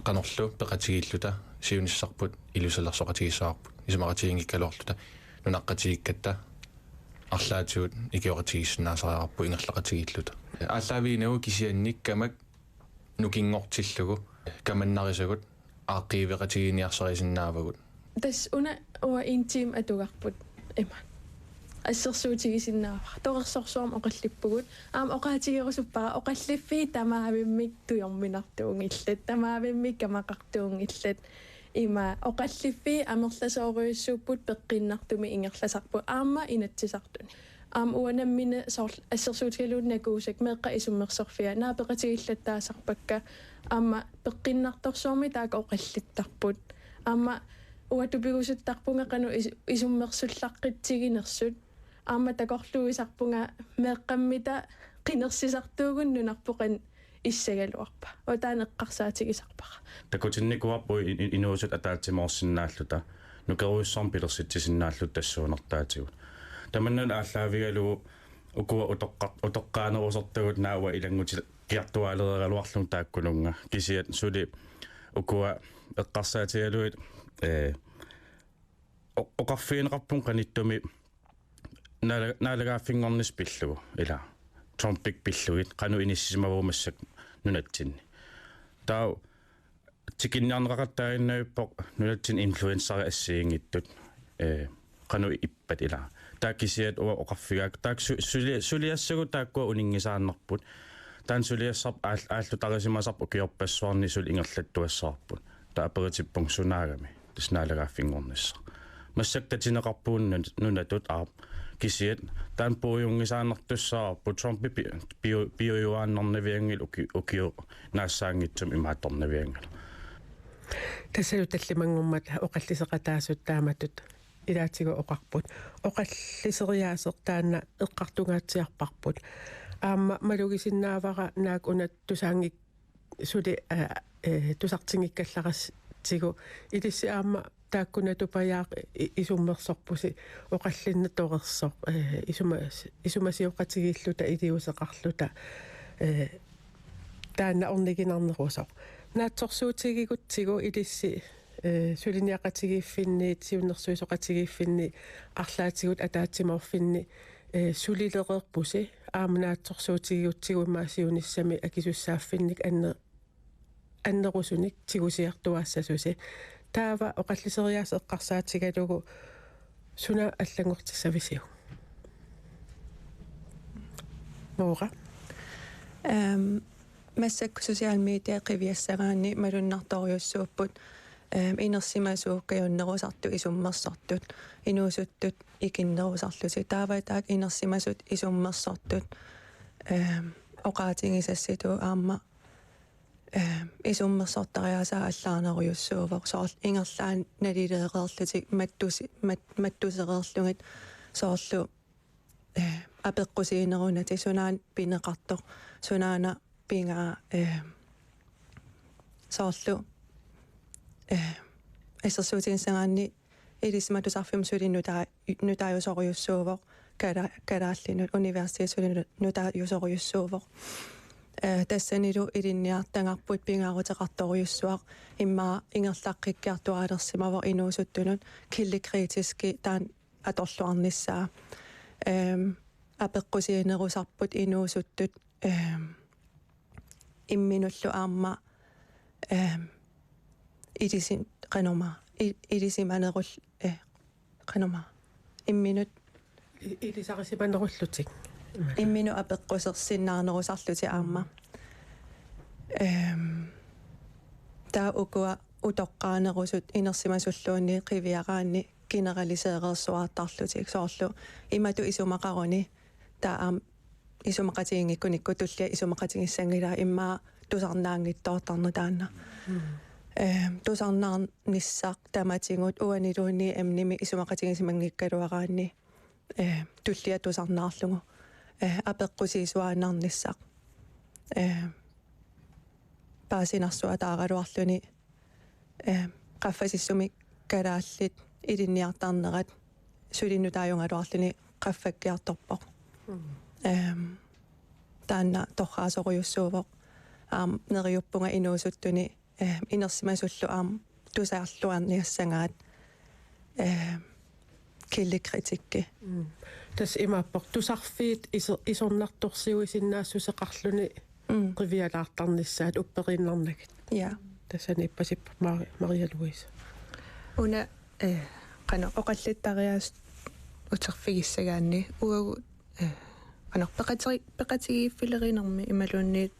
қанорлу пеқатигииллута сиуниссарпут илусалерсоқатигиссаарпут исумақатигингиккалуарлута нунаққатигиккатта арлаатиут икиоқатигиссинаасариарпу ингерлақатигииллута ааллаавиинагу кисианниккамак нукингортиллугу каманнарисагут ааққиивеқатигиниарсарисиннаавагут тас уна уа интим атугарпут има ассерсуутигисиннаава торерсорсуарм оқаллиппугут аама оқаатигерусуппара оқаллиффи тамаавиммик туйорминартуунгиллат тамаавиммик камақартуунгиллат има оқаллиффи амерласоориуссууппут пеққиннартуми ингерласарпу аама инатсисартуни аама уанаммина соор ассерсуутигалууннакуусак меққа исуммерсерфиа наапеқатигиллаттаасарпакка аама пеққиннарторсуарми таага оқаллиттарпут аама уатупигусуттарпунга кану исуммерсуллаққитсигинерсут аама такорлуисарпунга меэққаммита қинерсисартуугуннунарпоқан иссагалуарпа отаанеққарсаатигисарпара такутинникуарпу инуусут атаатсимоорсинааллута нукеруиссарм пилерситсисиннааллут тассуунартаатигут таманнан ааллаавигалу укуа утоққаанерусертагут наава илангути киартуалерегалуарлун тааккунунга кисиат сули укуа эққарсаатигалуит оқарфиинеқарпун каниттуми наалагааффингорнис пиллугу ила тромпик пиллугит кану иниссимавуумассак нунатсинни таа тикиннаарнеқартаагиннаиппоқ нунатсин инфлуенсари ассиингиттут кану иппат ила тааккисиат уа оқарфигаак таак сулиассагу тааккуа унингисааннарпут таан сулиассарп ааллутарисимасарп укиорпассуарни сул ингерлаттуассаарпут тааперитиппун сунаагами тснаалагааффингорнисса массак татинеқарпуун нунатут аа кисиат таан пуйунгисааннартуссаарпу тромпи биоюааннарнавиангил укио наассаангитсум имаатторнавиангил тассалу таллимангуммат оқаллисеқатаасут тааматут илаатигу оқарпут оқаллисериаасеқ таанна эққартунгаатсиарпарпут аама малугисиннаавара наак унат тусаангик сули тусартингиккалларастигу илисси аама тааккунатупаяақ исуммерсорпуси оқаллиннаторерсоо исумасиоқатигииллута илиусеқарлута таанна орнигинарнерусоо наатсорсуутигигутсигу илисси сулиниақатигииффинни сиуннэрсуисоқатигииффинни арлаатигут атаатсиморфинни сулилеқерпуси аамнаатсорсуутигиутсигу имаасиуниссами акисуссааффинник аннерусуник тигусиартуаассасуси таава оқаллисериаас эққарсаатигалугу суна аллангортиссависиу моора массак социал медиа қивиассагаани малуннарторюссууппут инерсимасууккаюннерусарту исуммерсартут инуусуттут икиннерусарлути таава таак инерсимасут исуммерсартут оқаатингисасситу аама исуммерсортариасаа аллаарнеруйуссуувоқ соор ингерлаан налилеэқерлутик маттусеқерлугит соорлу апеққусиинерунати сунаан пинеқартоқ сунаана пингаа соорлу эссерсуутигинсагаанни илисматусарфимсули нутааюсоруйуссуувоқ калааллинут университетсули нутааюсоруйуссуувоқ тассанилу илинниартангарпут пингаарутеқарторуйуссуақ иммаа ингерлаққиккиартуалерсимавор инуусуттунут килликритиски таан аторлуарниссаа апеққусиинерусарпут инуусуттут имминуллу аама илисин қанома илисиманерул қанома имминут илисарисиманеруллутик иммину апеққусерсиннаарнерусарлути аама таа укуа утоққаанерусут инерсимасуллуунни қивиараанни кинералисеерерсуартарлутик соорлу имату исумақаруни таам исумақатигингиккуникку туллиа исумақатигиссангилаа иммаа тусарнаангиттоортарну таанна тусарнаарниссаақ таматингут уанилуунни амними исумақатигисимангиккалуараанни туллиа тусарнаарлугу апеққусиисуаанаарниссаақ паасинарсуа тааралуарлуни qaffasissumi kalaаллит илинниартаарнерат сулиннутаажунгалуарлуни qaffakkiartorpoq таанна торраасориуссуувоq нериуппунга инуусуттуни инерсимасуллу тусаарлуарниассангаат килликритикки тас имааппор тусарфиит исорнарторсиуисиннаассусеқарлуни qivиалаартарниссаат уппериннарнагит я тасани пасип Мария Луиса уна qano oqallittariaas uterfigisagaanni uagu qano peqatigiiffilerinermi imaluunniit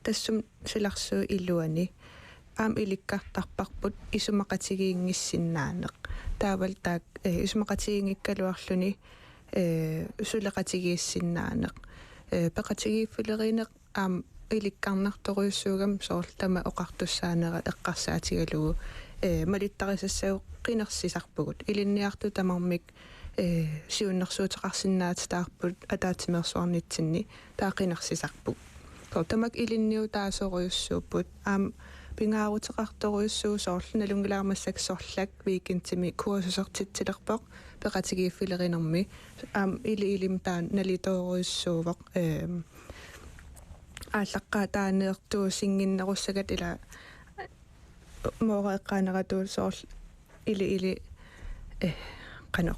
тассум силарсуу илуани аам иликкартарпарпут исумақатигиингиссиннаанеқ таавал таак исумақатигингиккалуарлуни сулеқатигииссиннаанеқ пеқатигииффилеринеқ аам иликкарнарторуйуссуугам соорлтама оқартуссаанера эққарсаатигалугу малиттарисассау қинерсисарпугут илинниарту тамармик сиуннэрсуутеқарсинаатитаарпут атаатимерсуарнитсинни таақинерсисарпуг тотамак илинниу таасоруйуссууппут аам пингаарутеқарторуйуссуу соорлуналунгилаармассак сорлак викинтими куасусертитсилерпоқ пеқатигииффилеринерми аам илим таан налиторуйуссуувоқ ааллаққаа таанеертуу сингиннеруссагат ила мореэққаанератуу соорл или қано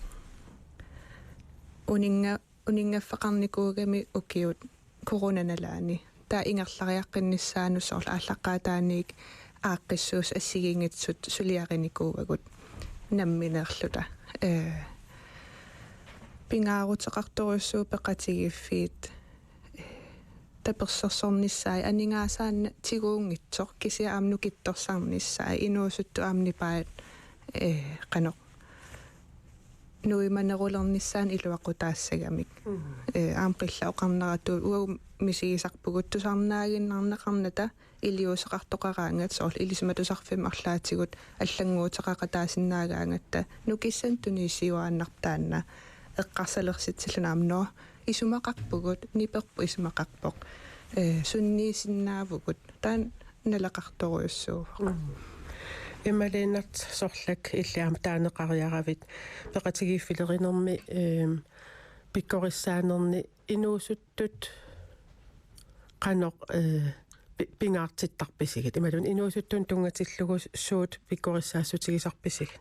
унингаффақарникуугами укиут коронаналаани таа ингерлариаққиннссаану соорл ааллаққаа тааник ааққиссуус ассигингитсут сулиариникуугагут намминеерлута пингаарутеқарторуссуу пеқатигиффиит таперсерсорниссаи анингаасаанна тигуунгитсоқ кися аамну китторсарниссаи инуусутту аамнипаат қано нуиманерулерниссаан илуақутаассагамик аам қилла оқарнератуу уагу мисигисарпугут тусарнаагиннарнеқарната илиусеқартоқараангат соорл илисиматусарфим арлаатигут аллангуутеқақатаасиннаагаангатта нукиссан тунисиуааннартаанна эққарсалерситсилунаамноо исумақарпугут ниперпу исумақарпоқ сунниисиннаавугут таан налақарторуйуссуу ималинат сорлак иллаам таанеқариаравит пеқатигииффилеринерми пиккориссаанерни инуусуттут қаноқ пингаартиттарписигит ималун инуусуттун тунгатиллугу суут пиккориссаассутигисарписигит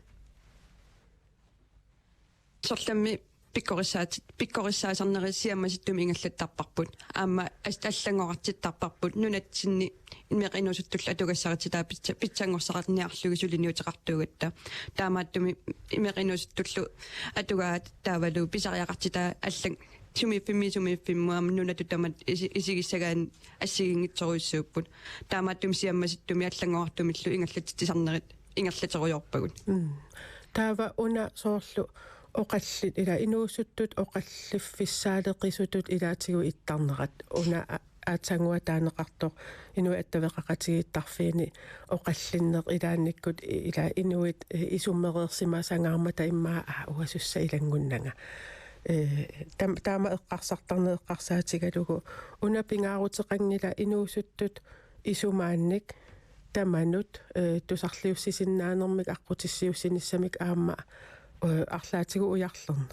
сорлами пиккориссаасарнерисиаммаситтуми ингаллаттарпарпут аама аллангорартиттарпарпут нунатсинни имеқинусуттулла атугассарититаа питсангорсақарниарлуги сулиниутеқартуугатта таамааттуми имеқинусуттуллу атугаат таавалу писариақартитаа аллан сумиффиммуам нунату тамат исигиссагаан ассигингитсоруйссууппут таамааттуми сиаммаситтуми аллангорартумиллу ингаллатитисарнерит ингерлатеруйорпагут таава уна соорлу оқаллит ила инуусуттут оқаллиффиссаалеқисутут илаатигу иттарнерат уна аатсангуа таанеқартоқ инуи аттавеқақатигиттарфиини оқаллиннеқ илаанниккут ила инуит исуммереерсимасангаармата иммаа уасусса илангуннага таама эққарсартарне эққарсаатигалугу уна пингаарутеқангила инуусуттут исумаанник таманут тусарлиуссисиннаанермик аққутиссиуссиниссамик аама арлаатигу уярлерна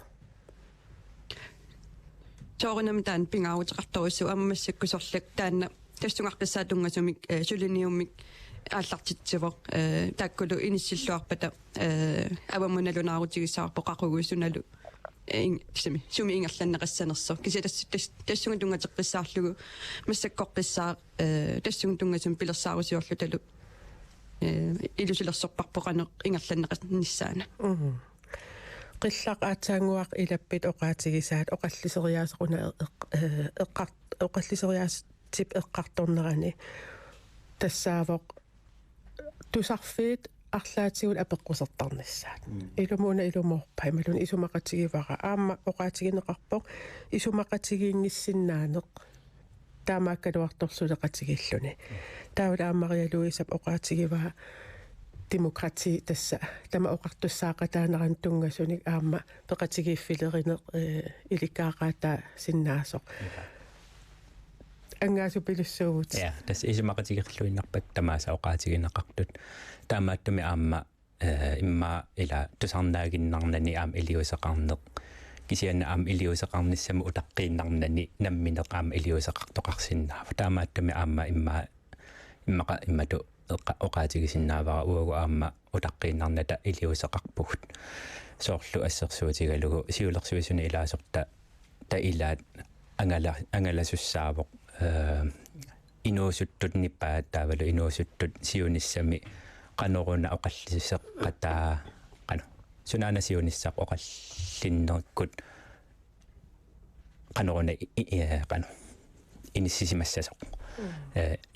тоорнам таан пингаарутеқарторуссу аммассаккусорлак таанна тастунгартассаатунгасумик сулиниуммик ааллартитсивоқ тааккулу иниссиллуарпата авамуналунаарутигиссаарпо қақугуссуналу сими суми ингерланнеқассанерсо кися тассунга тунгатеққиссаарлугу массаккоққиссаа тассунга тунгасум пилерсаарусиорлу талу илусилерсорпарпоқанеқ ингерланнеқассаана qillaq aatsaanguaq ilappit oqaatigisaat oqalliseriaasquna oqalliseriaastip eqqartornerani tassaavoq тусарфиит арлаатигут апеққусертарнissaat илумуна илуморпай малун исумақатигивара аама оқаатигинеқарпоқ исумақатигиингиссиннаанеқ таамааккалуарторсулеқатигиллуни таавала ааммариа луисап оқаатигиваа демократи тасса тама оқартуссаақатаанеран тунгасуник аама пеқатигииффилеринеқ иликкаақаата синнаасоқ ангасу пилуссуугут я тас исумақатигерлуиннарпак тамааса оқаатигинеқартут таамааттуми аама имма ила тусарнаагиннарнани аама илиусеқарнеқ кисианна аама илиусеқарниссаму утаққииннарнани намминеқ аама илиусеқартоқарсиннаава таамааттуми аама иммату оқаатигисиннаавара уагу аама утаққииннарната илиусеқарпугут соорлу ассерсуутигалугу сиулерсуисуни илаасорта та илаат ангаласуссаавоқ инуусуттут ниппаат таавалу инуусуттут сиуниссами qanoruna oqallisseqqataa qanu sunaana siunissaq oqallinnerkut qanoruna qanu inissimassasoq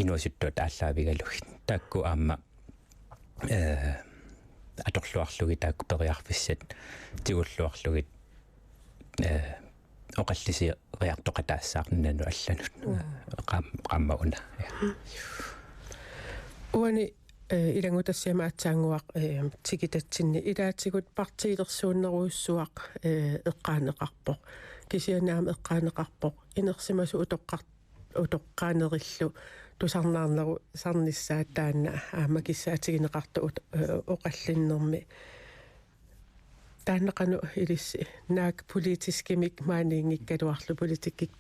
inuusuttuat aalлaavigalugit taakku aamma atorluarlugi taakku periarfissat tigulluarlugit oqallisi riartoqataassaarnanu allanut qammauna uani илангутассиамаатсаангуақ тикитатсинни илаатигут партиилерсууннеруйуссуақ эққаанеқарпоқ кисианаама эққаанеқарпоқ инерсимасу утоққаанериллу тусарнаарнеру сарниссаат таанна аама киссаатигинеқарту оқаллиннерми тааннеқану илисси наак политискимик маанingikkaluarlu политиккик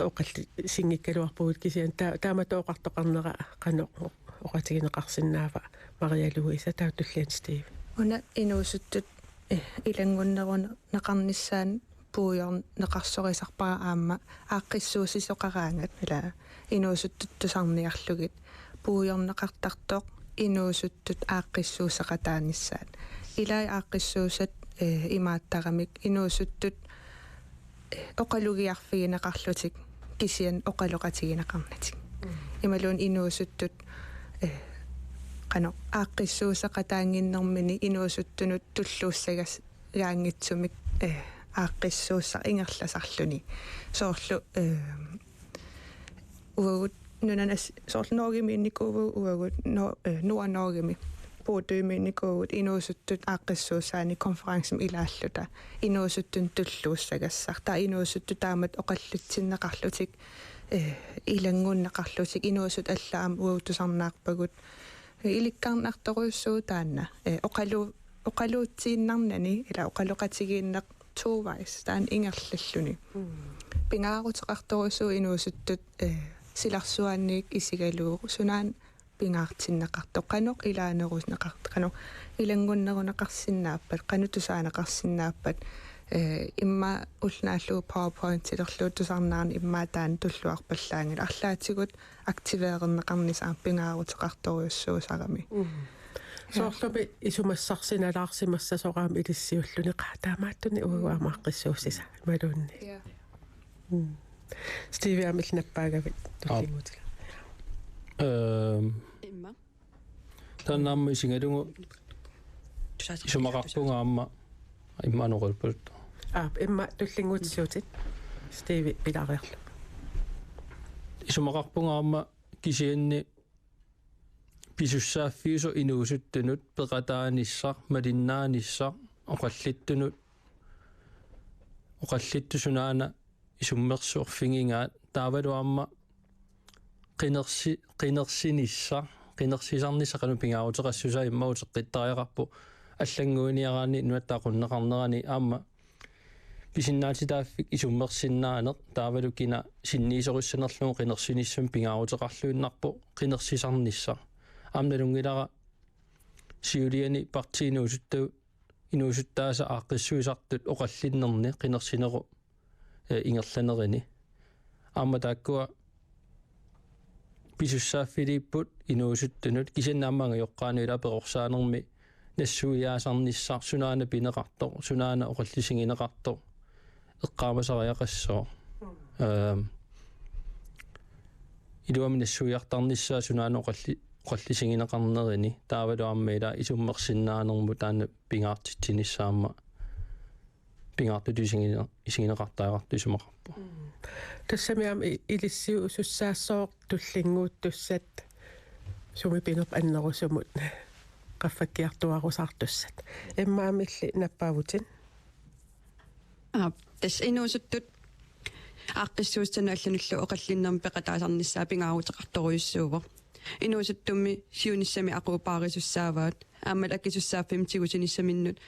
оқалли сингиккалуарпугут кисиан тааматооқартоқарнера қано оқатигинеқарсинаава Maria Luisa таутуллиан Стив уна инуусуттут илангуннеруна неқарниссаан пуйорн неқарсорисарпара аама ааққиссуусисоқараангат ила инуусуттут тусарниарлугит пуйорнеқартартоқ инуусуттут ааққиссуусеқатааниссаат илай ааққиссуусат имааттарамик инуусуттут оқалугиарфигинеқарлутик кисиан оқалоқатигинеқарнатик ималуун инуусуттут qano aaqqissuusaqataanginnermini inuusuttunut tulluussagas yaangitsumik aaqqissuussa ingerlasarluni soorlu uagut nunanas soorlu noogimiinnikuuvu uagut nuanoogimi puutuymiinnikuugut inuusuttut aaqqissuussaani konferenssum ilaalluta inuusuttun tulluussagassar ta inuusuttu taamat oqallutsinneqarlutik ilangunnaqarlutik inuusut allaam uutusarnaarpagut ilikkaarnartoruussuu taanna oqaluutsiinnarnani ila oqaloqatigiinneq tuuvais taan ingerlalluni pingaaruteqartoruussuu inuusuttut silarsuanniik isigaluuq sunaan pingaartinneqartoq qanoq ilaanerusneqart qanoq ilangunneruneqarsinnaappat qanutusaaneqarsinnaappat imma ulnaallu PowerPoint silerluutusarnaarni immaataан tulluarpallaangil арлаатигут активеернеқарнисаа пингаарутеқарторуйуссуусарами соорлуми исумассарсиналаарсимассасораами илиссиуллуни qaataamaаттуни уагуамааққиссууссиса малуунни Стиви амилнаппаагавит туллингутила имма таннаамми сингалугу исумақарпунгаама иммаанеқулпут имма туллингутсуутит Стиви пилариарлу исумақарпунгаама кисианни писуссааффиусо инуусуттунут пеқатааниссар малиннааниссар оқаллиттусунаана исуммерсуорфингингаат таавалуамма qinерсиниссар qinерсисарнисақану пингаарутеқассусаа иммаутеққиттариақарпу аллангуиниараани нуаттаақуннеқарнерани аама писиннаатитааффик исуммерсиннаанеқ таавалукина синниисоруссанерлугу qinерсиниссум пингаарутеқарлуиннарпу qinерсисарниссар аамналунгилара сиулиани партиинуусутту инуусуттааса ааққиссуисартут оқаллиннерни qinерсинеру ингерланерини аама тааккуа писуссааффилиппут инуусуттунут кисиннаамаага йоққаануила перорсаанерми нассуиаасарниссар сунаана пинеқартоқ сунаана оқаллисигинеқартоқ эққаамасариақассоо илуами нассуиартарниссаа сунаана oqallisinginaqqarnerini taavaluarmiila isummersinnaanermu taana pingaartitsinnissaama pingaartutisingina isumaqarpu тассамиам илиссиу суссаассоо туллингуут туссат сумипинерп аннерусумут qaffakkiartuarusartussat иммаамилли наппаавутин тас инуусуттут ааққиссуустана аллануллу оқаллиннерми пеқатаасарниссаа пингаагутеқарторуйуссуува инуусуттумми сиуниссами ақупаарисуссааваат аамал акисуссааффим тигусиниссаминнут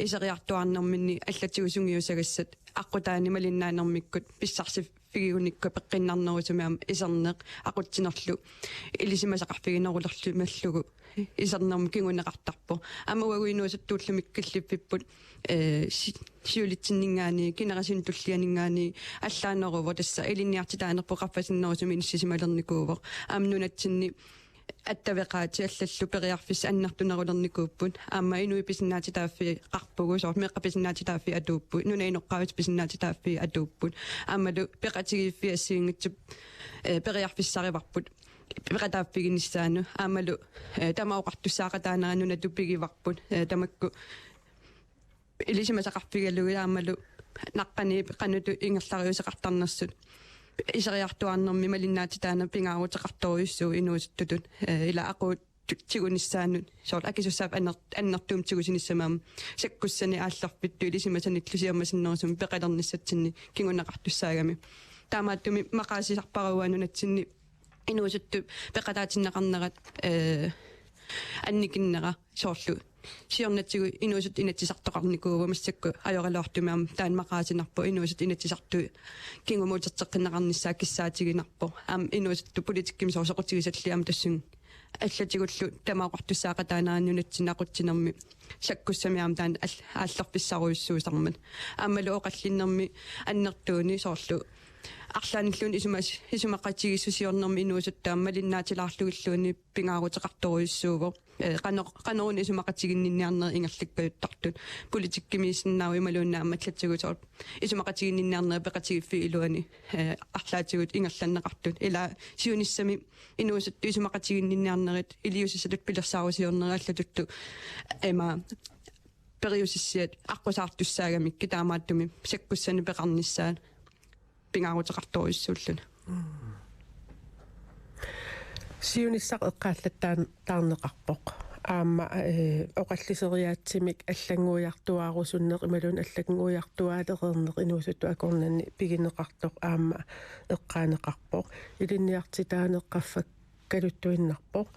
исериартуарнэрминни аллатигусунгиусагассат аққутаани малиннаанермиккут писсарсив фигигуникку пеққиннарнерусумиам исернеқ ақутсинерлу илисимасақарфигинерулерлу маллугу исернерми кингунеқартарпу амауагуинуусаттууллумик киллиппиппут сиулитсиннингаани кинерасин туллианингаани аллаанерува тасса илинниартитаанерпу қаффасиннерусуми иниссисималерникуувоқ амнунатсинни аттавеқаати аллаллу периарфис аннартунерулерникууппут аама инуи писиннаатитааффи қарпугу соор меққаписиннаатитааффи атууппут нунаинеққавит писиннаатитааффи атууппут аамалу пеқатигиффи ассиингитсуп периарфиссариварпут пеқатааффигиниссаану аамалу тамаоқартуссаақатаанерануна туппигиварпут тамакку илисимасақарфигалуги аамалу наққани қануту ингерлариусеқартарнерсут исериартуарнерми малиннаатитаана пингаагутеқарторуйуссуу инуусуттутут ила ақуут тигуниссаанут соор акисуссаап аннертуум тигусиниссамаам саккуссани аалларпитту илисимасанитлусиамасиннерусум пеқалерниссатсинни кингунеқартуссаагами таамааттуми мақаасисарпаруанунатсинни инуусутту пеқатаатиннеқарнерат анникиннера соорлу сиорнатсигу инуусут инатсисартоқарникуува массакку ajoralortumiam таанмақаасинарпу инуусут инатсисарту кингумуутертеққиннеқарниссаа киссаатигинарпу аам инуусутту политиккими соосоқутигисаллиам тассун аллатигуллу тамаақартуссаақатаанааннунатсинақутсинерми саккуссамиам таан ааллерписсаруйуссуусармат аамалу оқаллиннерми аннертууни соорлу арлааниллуун исумақатигиссусиорнерми инуусуттаам малиннаатилаарлугиллууни пингаагутеқарторуйуссууво qanoruun isumaqatiginninniarner ingerlikkayuttартут политиккимииссиннаау ималууннаама тлатсигутоор isumaqatiginninniarner peqatigiffi iluani арлаатигут ингерланнеқартут ила сиуниссами инуусут isumaqatiginninniarnerit илиусисалут пилерсаарусиорнера аллатутту эма периусиссиат аққусаартуссаагамик китаамааттуми саккуссани пеқарниссаат пингаагутеқарторуйуссууллуна сиунissaq эққааллаттаан таарнеқарпоқ аама оқаллисериаатсимик аллангуиартуаарусуннеқ ималун аллангуиартуаалерернеқ инуусутту акорнанни пигинеқартоқ аама эққаанеқарпоқ илинниартитаанеққаффак калуттуиннарпоқ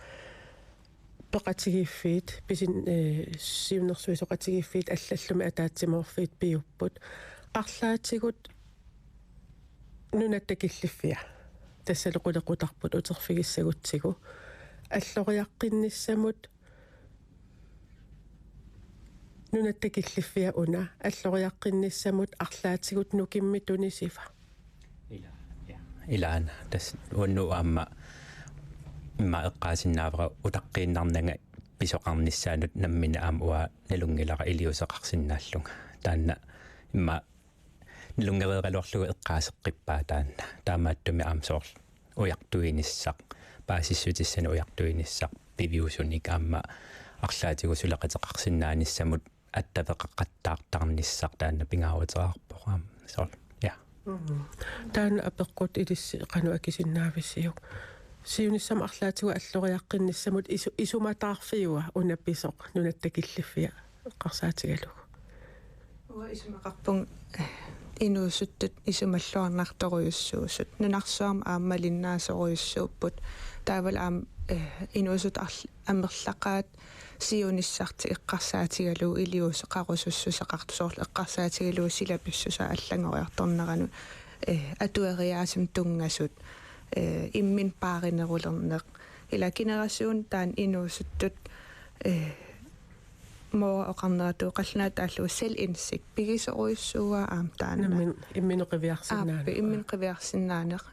пеқатигиффиит писин сиунерсуисоқатигиффиит аллаллуми атаатсимоорфиит пиуппут арлаатигут нунаттакиллиффиа тассалеқулеқутарпут утерфигиссагутсигу аллориаққинниссамут нунаттакиллиффиа уна аллориаққинниссамут арлаатигут нукимми тунисифа илаана тас уанну аама имма эққаасиннаавара утаққииннарнага писоқарниссаанут наммина аама уа налунгилара илиусеқарсиннааллунга таанна имма лунгереералуарлугу эққаасеққиппаа таанна таамааттуми аамсоор уяртуиниссақ паасиссутиссани уяртуиниссақ пивиусуник аама арлаатигу сулеқатеқарсиннааниссамут аттавеқаққаттаартарниссақ таанна пингаагутераарпоқ аама соор я таана апеққут илисси қану акисиннаависсиу сиунissam арлаатигу аллориаққинниссамут исуматаарфиуа унапписоқ нунаттакиллиффиа эққарсаатигалугу уа исумақарпун инуусуттут исумаллуарнарторуйуссуусут нунарсуарма ааммалиннаасоруйуссууппут таавал аам инуусут амерлақаат сиуниссарти эққарсаатигалуу илиусеқарусуссусеқартусоорлу эққарсаатигалуу силаписсуса аллангориарторнерану атуэриаасим тунгасут иммин пааринерулернеқ ила генерасиун таан инуусуттут мо оқарнерату қалланаат ааллу сел инсик пигисоруйуссуа аам таана иммин қивиарсинаанеқ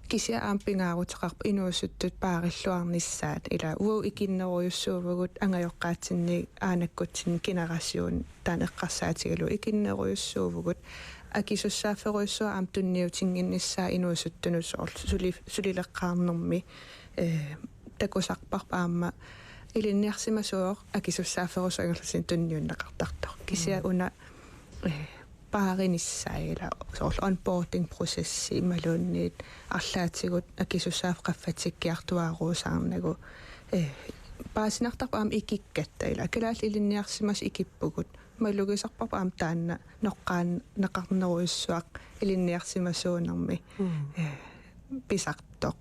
кися аам пингаагутеқарпу инуусуттут паариллуарниссаат ила уу икиннеруйуссуувгут ангайоққаатсинни аанаккутсин генерасиун таан эққарсаатигалу икиннеруйуссуувгут акисуссаафферуйуссуа аам тунниутингиннссаа инуусуттунус сулилеққарнэрми такусарпарпаама илинниарсимасуоқ акисуссааферусуангерласин тунниуннақартартор кися уна паариниссаагила соорл онбординг процесси ималуунниит арлаатигут акисуссаафқаффатиккиартуааруусаарнагу паасинартарпаам икиккаттаила акалаал илинниарсимас икиппугут малугисарпарпаам таанна ноққаан неқарнеруйуссуақ илинниарсимасуунерми писартоқ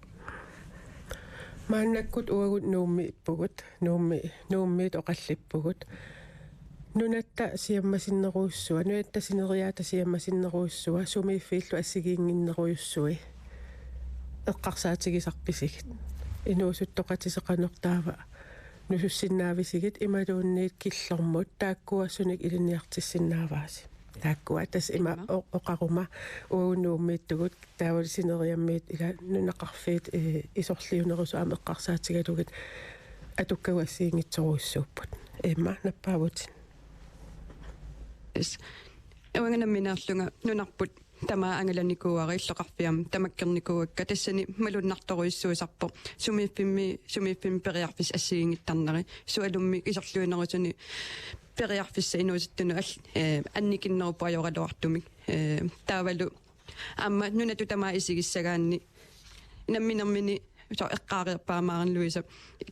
мааннаккут уагут нуумми иппугут нууммиит оқаллиппугут нунатта сиаммасиннеруйуссуа нуатта синериаата сиаммасиннеруйуссуа сумииффииллу ассигиингиннеруйуссуи эққарсаатигисарписигит инуусуттоқатисеқанертаава нусуссиннаависигит ималуунниит киллормут тааккуассуник илинниартиссиннаавааси тааккуа тас има оқарума уунууммииттугут таавал синериаммиит ила нунақарфиит исорлиунерусу аама эққарсаатигалугит атуккавассиингитсоруйуссууппут имма наппаавутин эвангенамминерлунга нунарпут тама ангаланикууари иллоқарфиам тамаккерникууакка тассани малуннарторуиссуисарпо сумииффимми периарфис ассигингиттарнери суалумми исорлуинерусуни периарфисса инууситтуну анникиннерупа ajorалуартумик таавалу амма нунату тама исигиссагаанни намминермини so эққаариерпаамаарнлуиса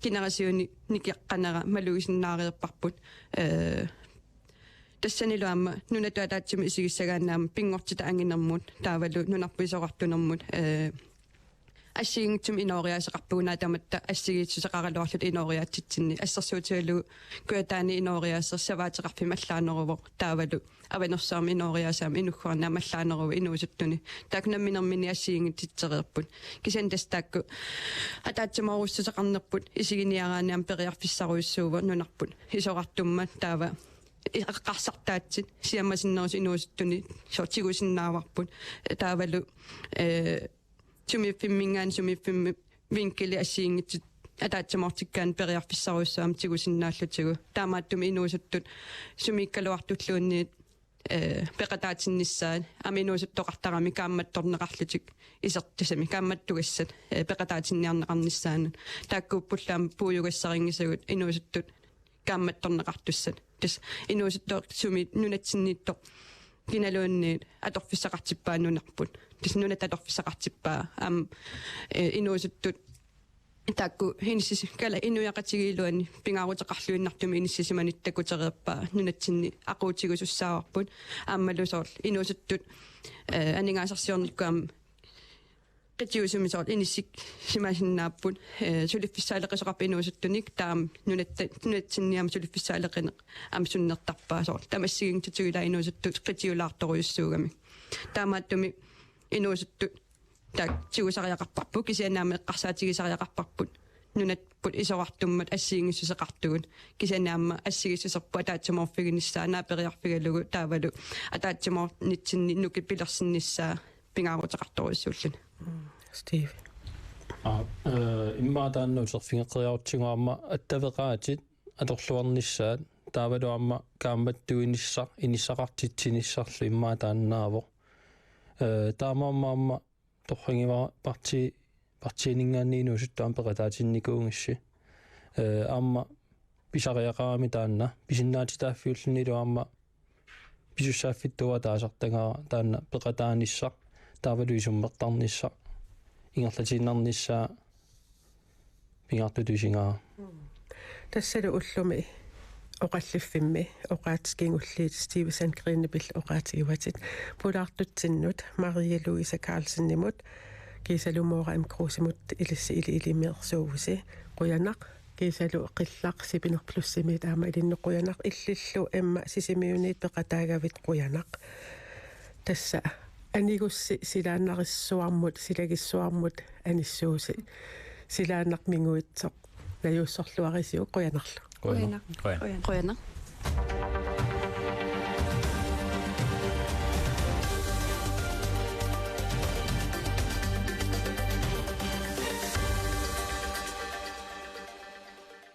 кинарасиуни никиаққанера малуисиннаариерпарпут тассанилуамма нунатуатаатсими исигиссагааннаама пингортита ангинермут таавалу нунарписоқартунермут ассигингтум инориасеқарпугунаа таматта ассигиитсусеқаралуарлут инориаатситсинни ассерсуутигалу куатаани инориаассерсаваатеқарфи маллаанеруво таавалу аванерсаами инориасаами инуггуарнаа маллаанерува инуусуттуни таакнамминермини ассигингитситерерпут кисан тастаакку атаатсимаруссусеқарнерпут исигиниарааниам периарфиссаруйуссуува нунарпут исоқартумма таава иққарсартаатсит сиаммасиннерус инуусуттуни сортигусиннааварпут таавалу сумиффимми винкели ассиингитсит атаатсамортиккаан периарфиссаруйуссаам тигусиннааллутигу таамааттуми инуусуттут сумиккалуартуллуунниит пеқатаатинниссаа аминуусуттоқартарами каамматторнеқарлутик исертисами каамматтугассат пеқатаатинниарнеқарниссаана тааккууппуллаам пууюгассарингисагут инуусуттут каамматторнеқартуссат тас инуусуттоо суми нунатсинниитто киналуунниит аторфиссақартиппаа нунарпут тас нунат аторфиссақартиппаа инуусуттут таакку хинсис кала инуяқатигилуани пингаарутеқарлуиннартуми иниссисиманиттакутерерпаа нунатсинни ақуутигусуссааварпут ааммалусоорл инуусуттут анингаасарсиорниккуам qitiusumисоор иниссик симасиннааппут сулиффиссаалеқисоқарпа инуусуттуник таам нунатсинниама сулиффиссаалеқинеқ амсуннертарпаа соор тамассигингтутигула инуусуттут qitiulaartoruйuссуугами таамааттуми инуусуттут так тигусариақарпарпу кисианаама эққарсаатигисариақарпарпут нунатпут исоқартуммат ассигингиссусеқартугут кисианаама ассигиссусерпу атаатсиморфигиниссаа наапериарфигалугу таавалу атаатсиморнитсинни нукиппилерсинниссаа пингаарутеқарторуйуссууллуни Steve иммаатааннуусерфингеқиаутсигуамма аттавеқаатит аторлуарнissaат таавалуамма каамматтуинissaq иниссақартитсиниссарлу иммаатааннаавоқ таамаамма торхингива партиинингаанниинуусуттуам пеқатаатинникуунгисси аама писариақарами таанна писиннаатитааффиуллунилуамма писуссааффиттуа таасартангаа таанна пеқатааниссақ таавалуисуммертарниссақ ингерлатиннарниссаа пингартутусингаа тассалу уллуми оқаллиффимми оқаатскингуллиит Стивен Гринебил оқаатигиватит пулаартутсиннут Мария Луиса Карлсеннимут кисалумоора имкрусимут илисси илимиерсууси қуянақ кисалу қиллақ сипинерплуссимит аама илиннеқуянақ иллиллу эмма сисимиунит пеқатаагавит қуянақ тасса анигусси силааннариссуармут силагиссуармут аниссууси силааннармингуитсоқ наюуссорлуарисиу қуянарлу қуяна